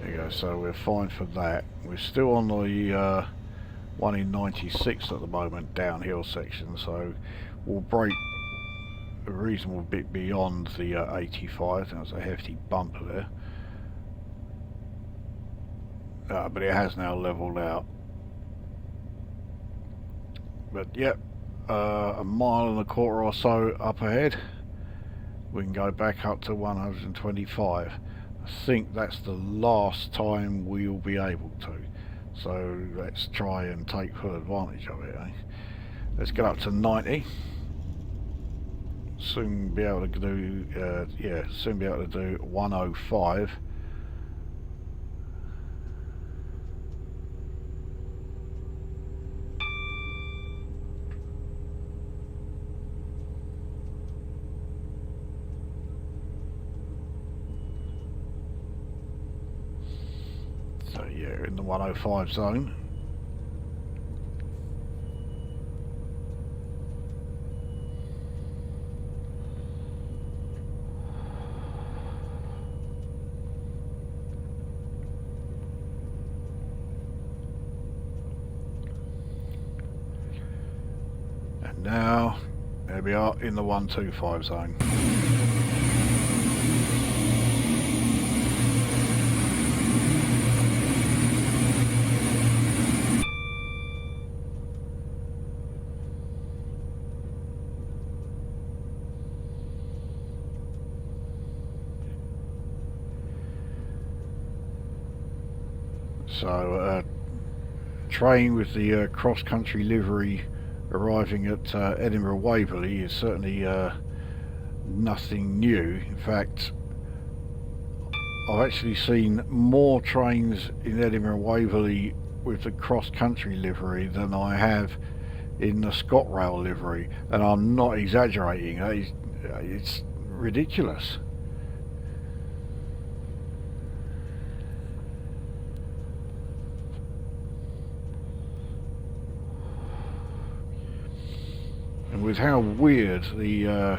There you go, so we're fine for that. We're still on the 1 in 96 at the moment downhill section, so we'll brake a reasonable bit beyond the 85. That's a hefty bumper there. But it has now levelled out. But yep, a mile and a quarter or so up ahead, we can go back up to 125. I think that's the last time we'll be able to. So let's try and take full advantage of it. Eh? Let's get up to 90. Soon be able to do, soon be able to do 105. So yeah, in the 105 zone. And now, there we are in the 125 zone. So, train with the cross-country livery arriving at Edinburgh Waverley is certainly nothing new. In fact, I've actually seen more trains in Edinburgh Waverley with the cross-country livery than I have in the ScotRail livery, and I'm not exaggerating. It's ridiculous. And with how weird the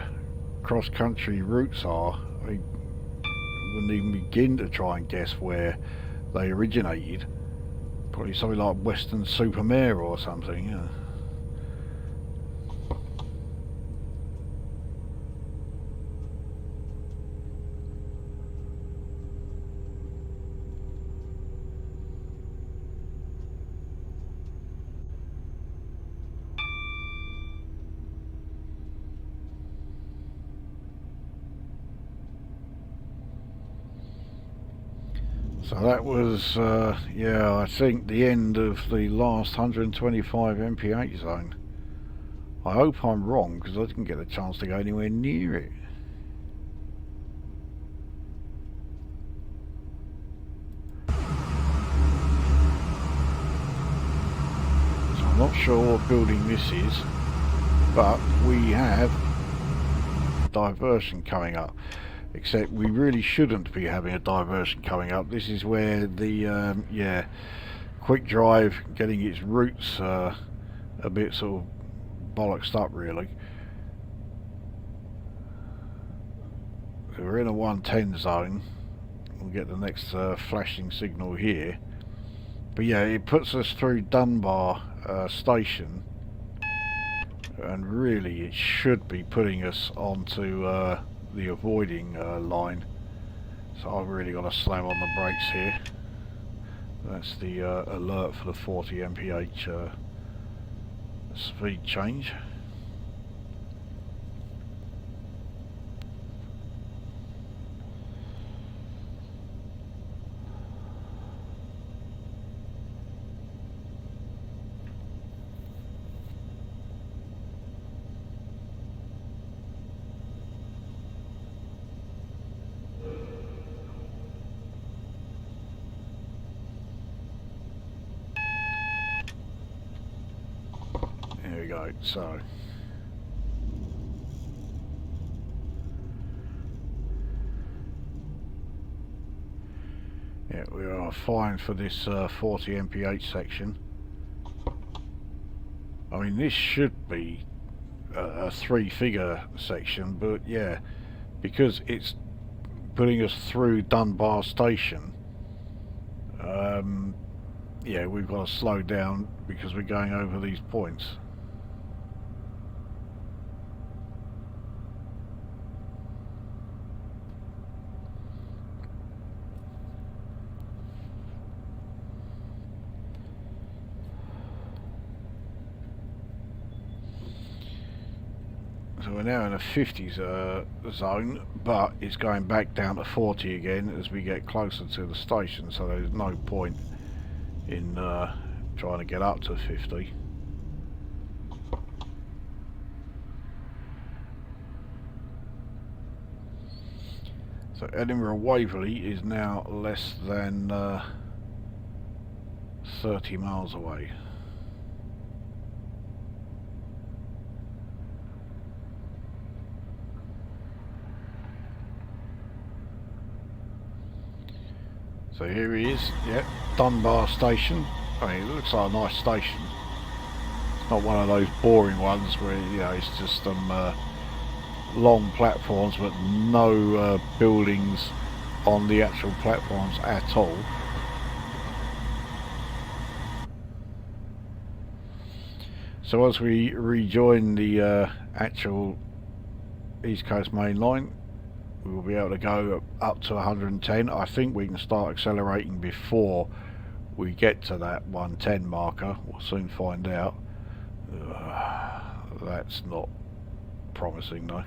cross-country routes are, I wouldn't even begin to try and guess where they originated. Probably something like Weston-super-Mare or something. Yeah. So that was, yeah, I think the end of the last 125 mph zone. I hope I'm wrong, because I didn't get a chance to go anywhere near it. So I'm not sure what building this is, but we have diversion coming up. Except we really shouldn't be having a diversion coming up. This is where the quick drive getting its routes a bit sort of bollocksed up really. So we're in a 110 zone. We'll get the next flashing signal here. But yeah, it puts us through Dunbar station, and really it should be putting us onto the avoiding line. So I've really got to slam on the brakes here. That's the alert for the 40 mph speed change. There we go, so yeah, we are fine for this 40 mph section. I mean, this should be a three-figure section, but yeah, because it's putting us through Dunbar station, yeah, we've got to slow down because we're going over these points. So we're now in a 50s zone, but it's going back down to 40 again as we get closer to the station, so there's no point in trying to get up to 50. So Edinburgh Waverley is now less than 30 miles away. So here he is, yep, Dunbar Station. I mean, it looks like a nice station. It's not one of those boring ones where, you know, it's just long platforms but no buildings on the actual platforms at all. So as we rejoin the actual East Coast Main Line, we will be able to go up to 110. I think we can start accelerating before we get to that 110 marker. We'll soon find out. That's not promising though.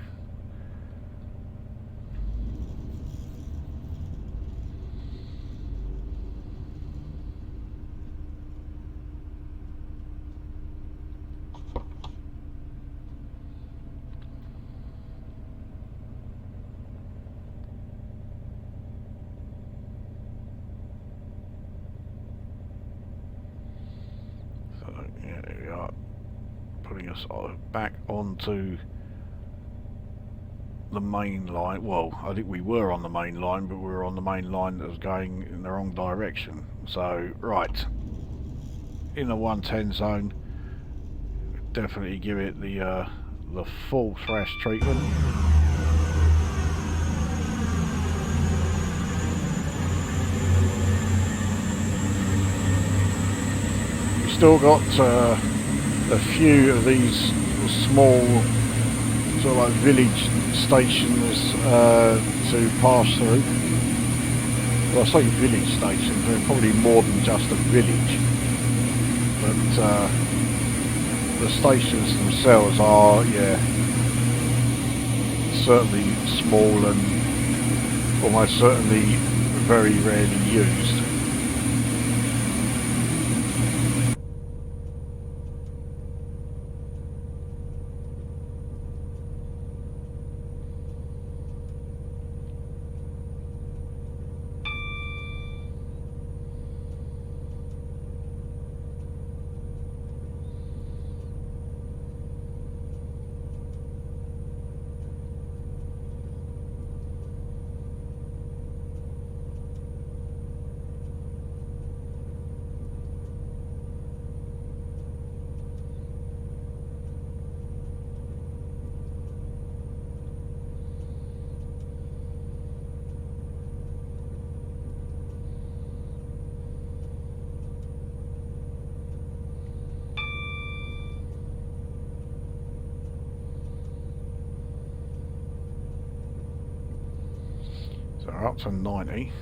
Yeah, there we are, putting us back onto the main line. Well, I think we were on the main line, but we were on the main line that was going in the wrong direction. So, right, in the 110 zone, definitely give it the full thrash treatment. Still got a few of these small sort of like village stations to pass through. Well, I say village stations, they're probably more than just a village, but the stations themselves are, yeah, certainly small and almost certainly very rarely used. So we're up to 90.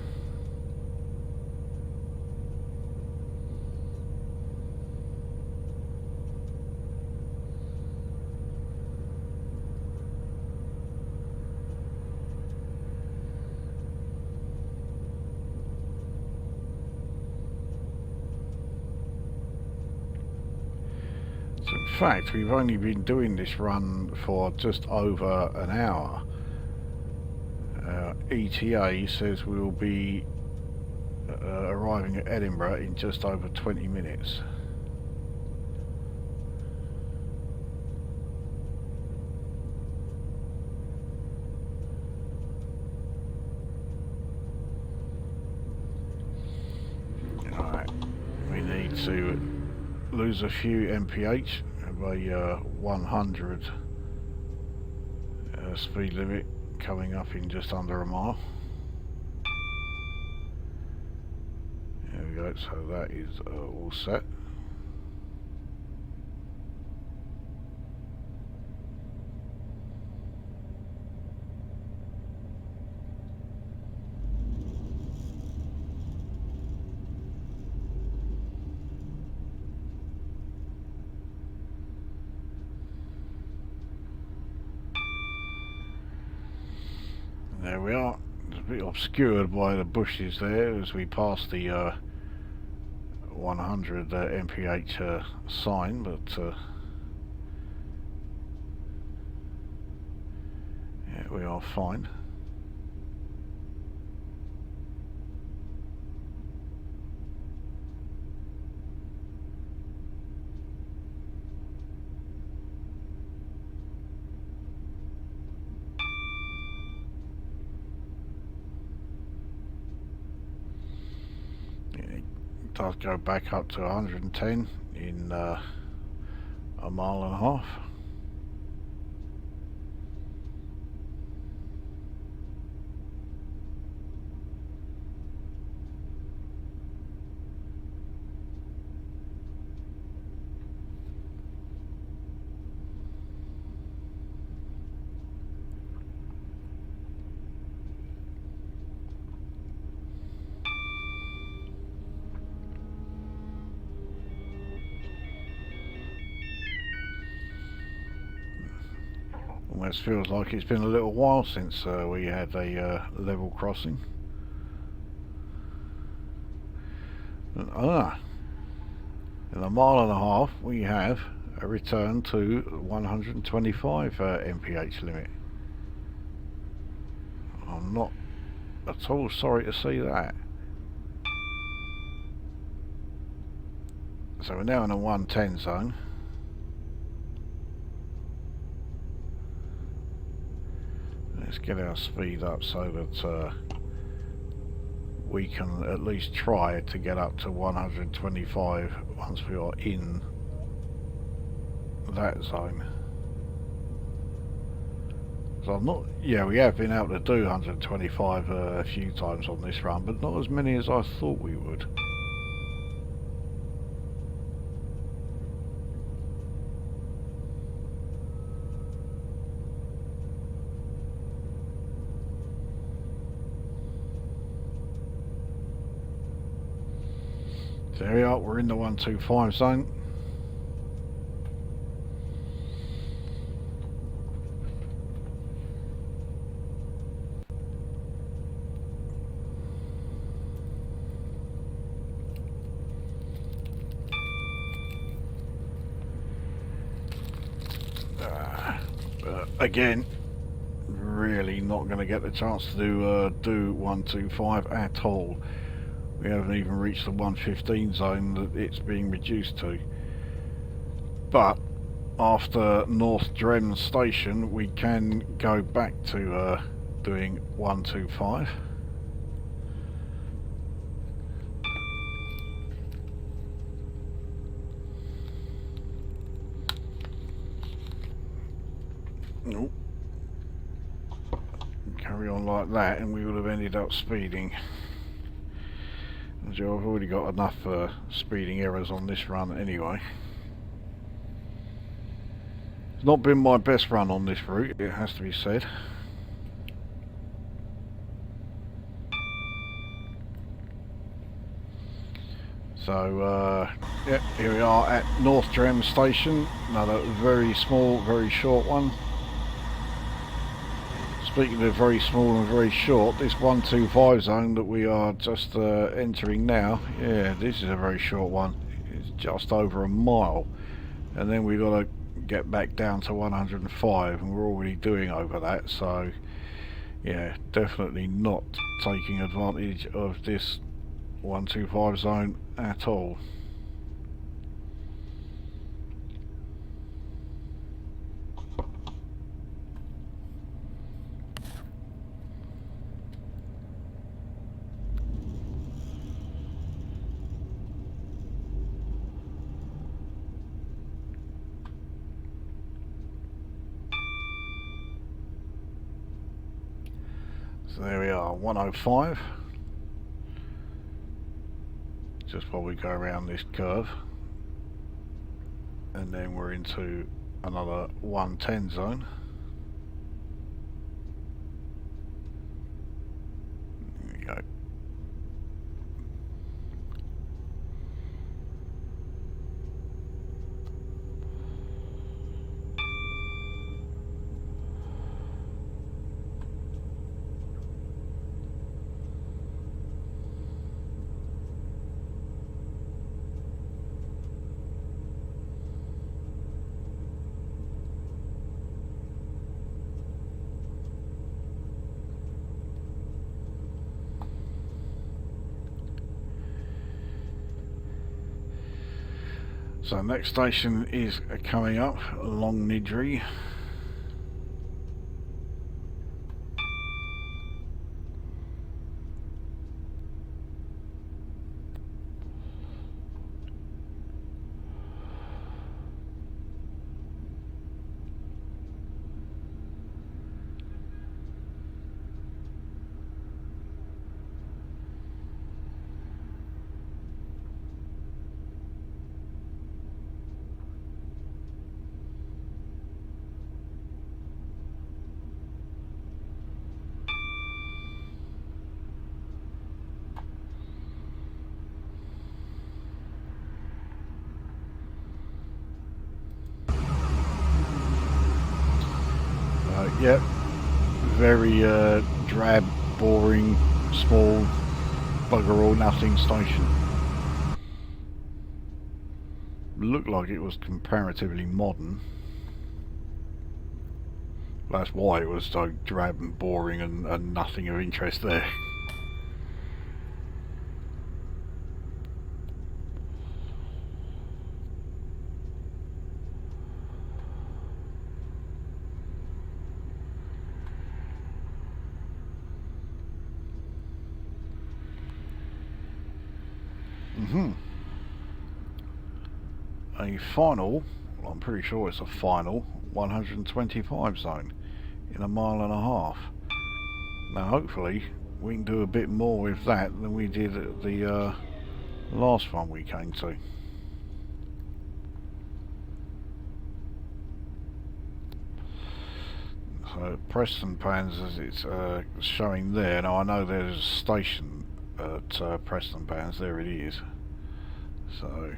So in fact, we've only been doing this run for just over an hour. ETA says we will be arriving at Edinburgh in just over 20 minutes. Alright, we need to lose a few mph of a 100 speed limit coming up in just under a mile. There we go, so that is all set. There we are. It's a bit obscured by the bushes there as we pass the 100 mph sign, but yeah, we are fine. Does go back up to 110 in a mile and a half. Almost feels like it's been a little while since we had a level crossing. In a mile and a half we have a return to 125 mph limit. I'm not at all sorry to see that. So we're now in a 110 zone. Let's get our speed up so that we can at least try to get up to 125 once we are in that zone. So I'm not, yeah, we have been able to do 125 a few times on this run, but not as many as I thought we would. There we are, we're in the 125 zone. Again, really not going to get the chance to do 125 at all. We haven't even reached the 115 zone that it's being reduced to. But after North Drem Station we can go back to doing 125. Nope. Carry on like that and we would have ended up speeding. I've already got enough speeding errors on this run anyway. It's not been my best run on this route, it has to be said. So yeah, here we are at North Drem Station, another very small, very short one. Speaking of very small and very short, this 125 zone that we are just entering now, yeah, this is a very short one. It's just over a mile, and then we've got to get back down to 105, and we're already doing over that. So yeah, definitely not taking advantage of this 125 zone at all. So there we are, 105. Just while we go around this curve. And then we're into another 110 zone. There we go. So next station is coming up, Long Nidri. Yep, very drab, boring, small, bugger all nothing station. Looked like it was comparatively modern. That's why it was so drab and boring and nothing of interest there. A final, well, I'm pretty sure it's a final 125 zone in 1.5 miles. Now hopefully we can do a bit more with that than we did at the last one we came to. So Penzance, as it's showing there. Now I know there's a station at Penzance, there it is. So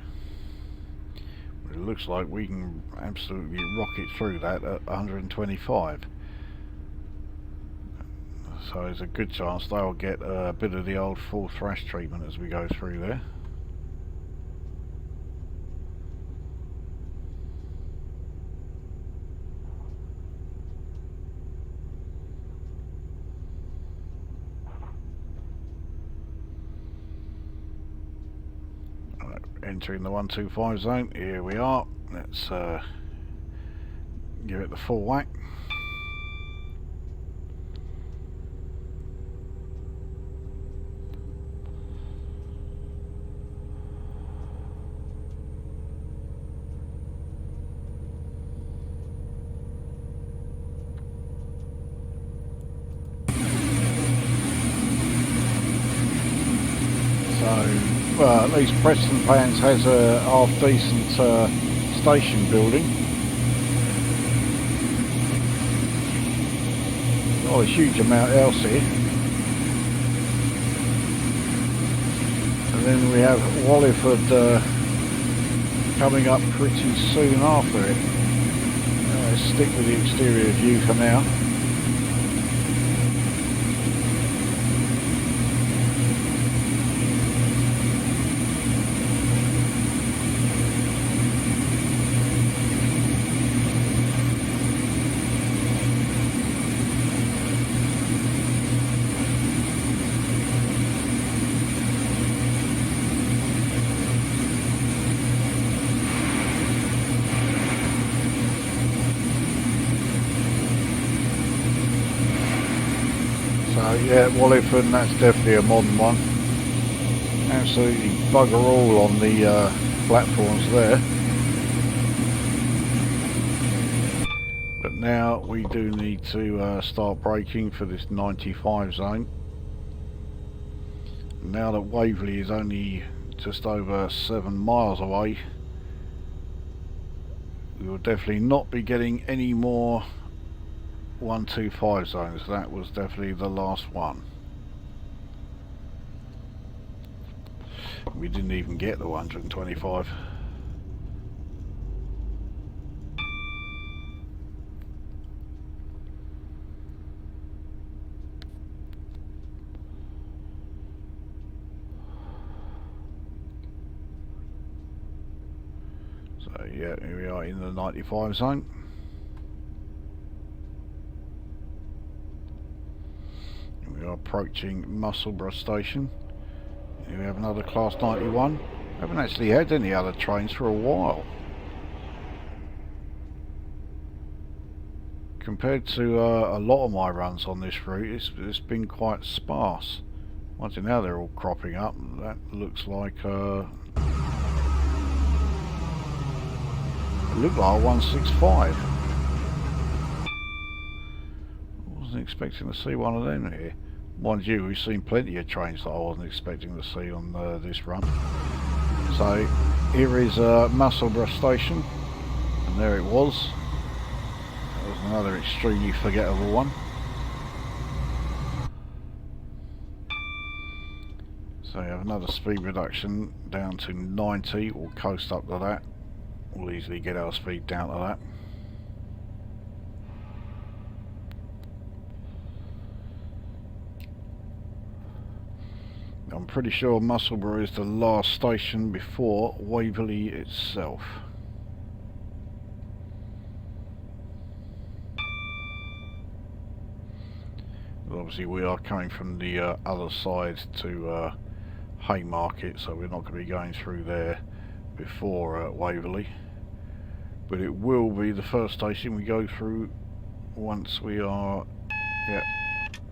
it looks like we can absolutely rocket through that at 125. So there's a good chance they'll get a bit of the old full thrash treatment as we go through there. Entering the 125 zone, here we are. Let's give it the full whack. Well, at least Penzance has a half-decent station building. Not a huge amount else here. And then we have Walliford coming up pretty soon after it. Let's stick with the exterior view for now. Yeah, Walliford, that's definitely a modern one. Absolutely bugger all on the platforms there. But now we do need to start braking for this 95 zone. Now that Waverley is only just over 7 miles away, we will definitely not be getting any more 125 zones. That was definitely the last one. We didn't even get the 125. So yeah, here we are in the 95 zone. We are approaching Musselburgh station. Here we have another Class 91 Haven't actually had any other trains for a while. Compared to a lot of my runs on this route, it's been quite sparse. Once now they're all cropping up. That looks like it looked like 165. I wasn't expecting to see one of them here. Mind you, we've seen plenty of trains that I wasn't expecting to see on this run. So here is Musselburgh Station, and there it was. That was another extremely forgettable one. So you have another speed reduction down to 90. We'll coast up to that. We'll easily get our speed down to that. I'm pretty sure Musselburgh is the last station before Waverley itself. But obviously we are coming from the other side to Haymarket, so we're not going to be going through there before Waverley. But it will be the first station we go through once we are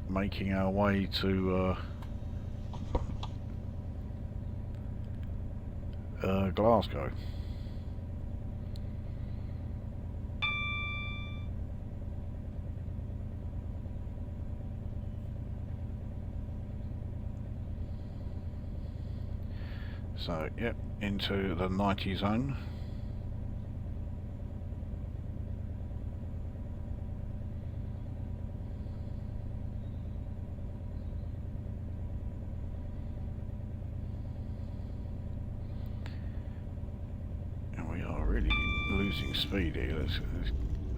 making our way to Glasgow. So, yep, into the 90 zone. Losing speed here. Let's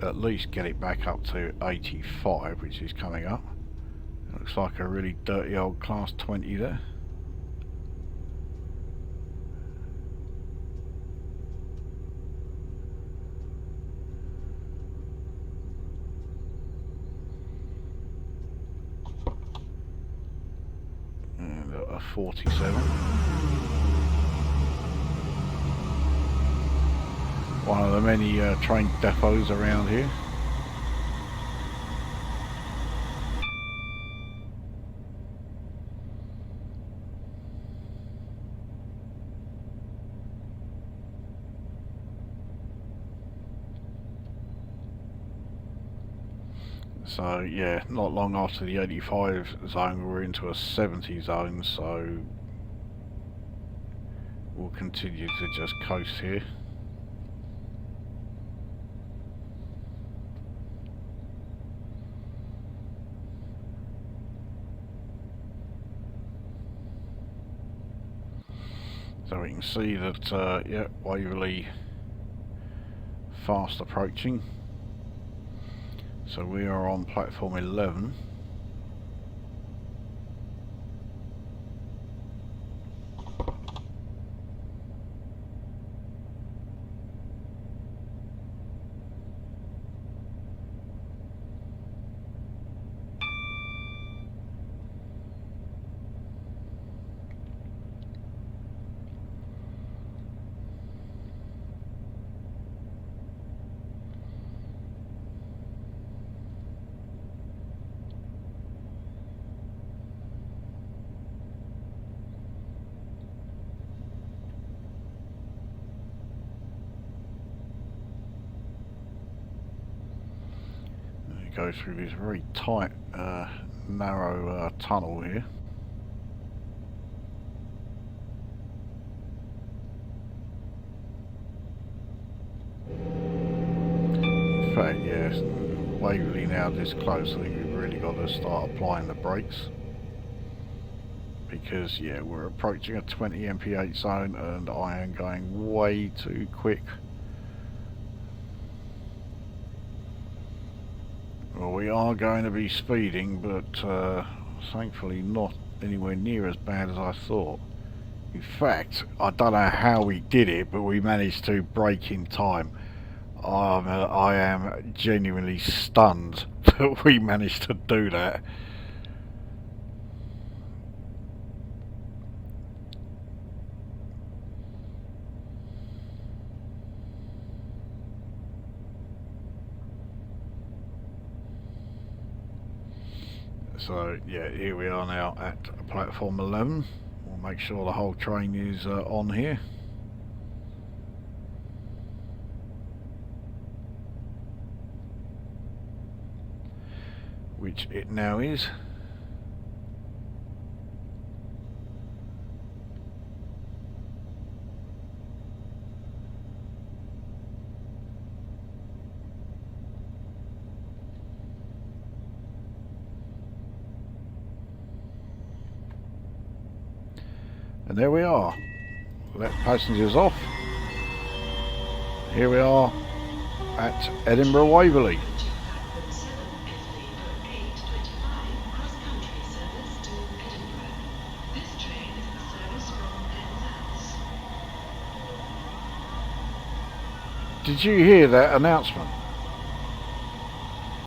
at least get it back up to 85, which is coming up. It looks like a really dirty old class 20 there. And a 47. One of the many train depots around here. So yeah, not long after the 85 zone we're into a 70 zone, so we'll continue to just coast here. So we can see that, yeah, Waverley fast approaching. So we are on platform 11. Go through this very tight, narrow tunnel here. In fact, yes, Waverley now this close, I think we've really got to start applying the brakes. Because, yeah, we're approaching a 20 mph zone and I am going way too quick. Well, we are going to be speeding, but thankfully not anywhere near as bad as I thought. In fact, I don't know how we did it, but we managed to brake in time. I am genuinely stunned that we managed to do that. So yeah, here we are now at platform 11. We'll make sure the whole train is on here. Which it now is. And there we are. Let passengers off. Here we are at Edinburgh Waverley. Did you hear that announcement?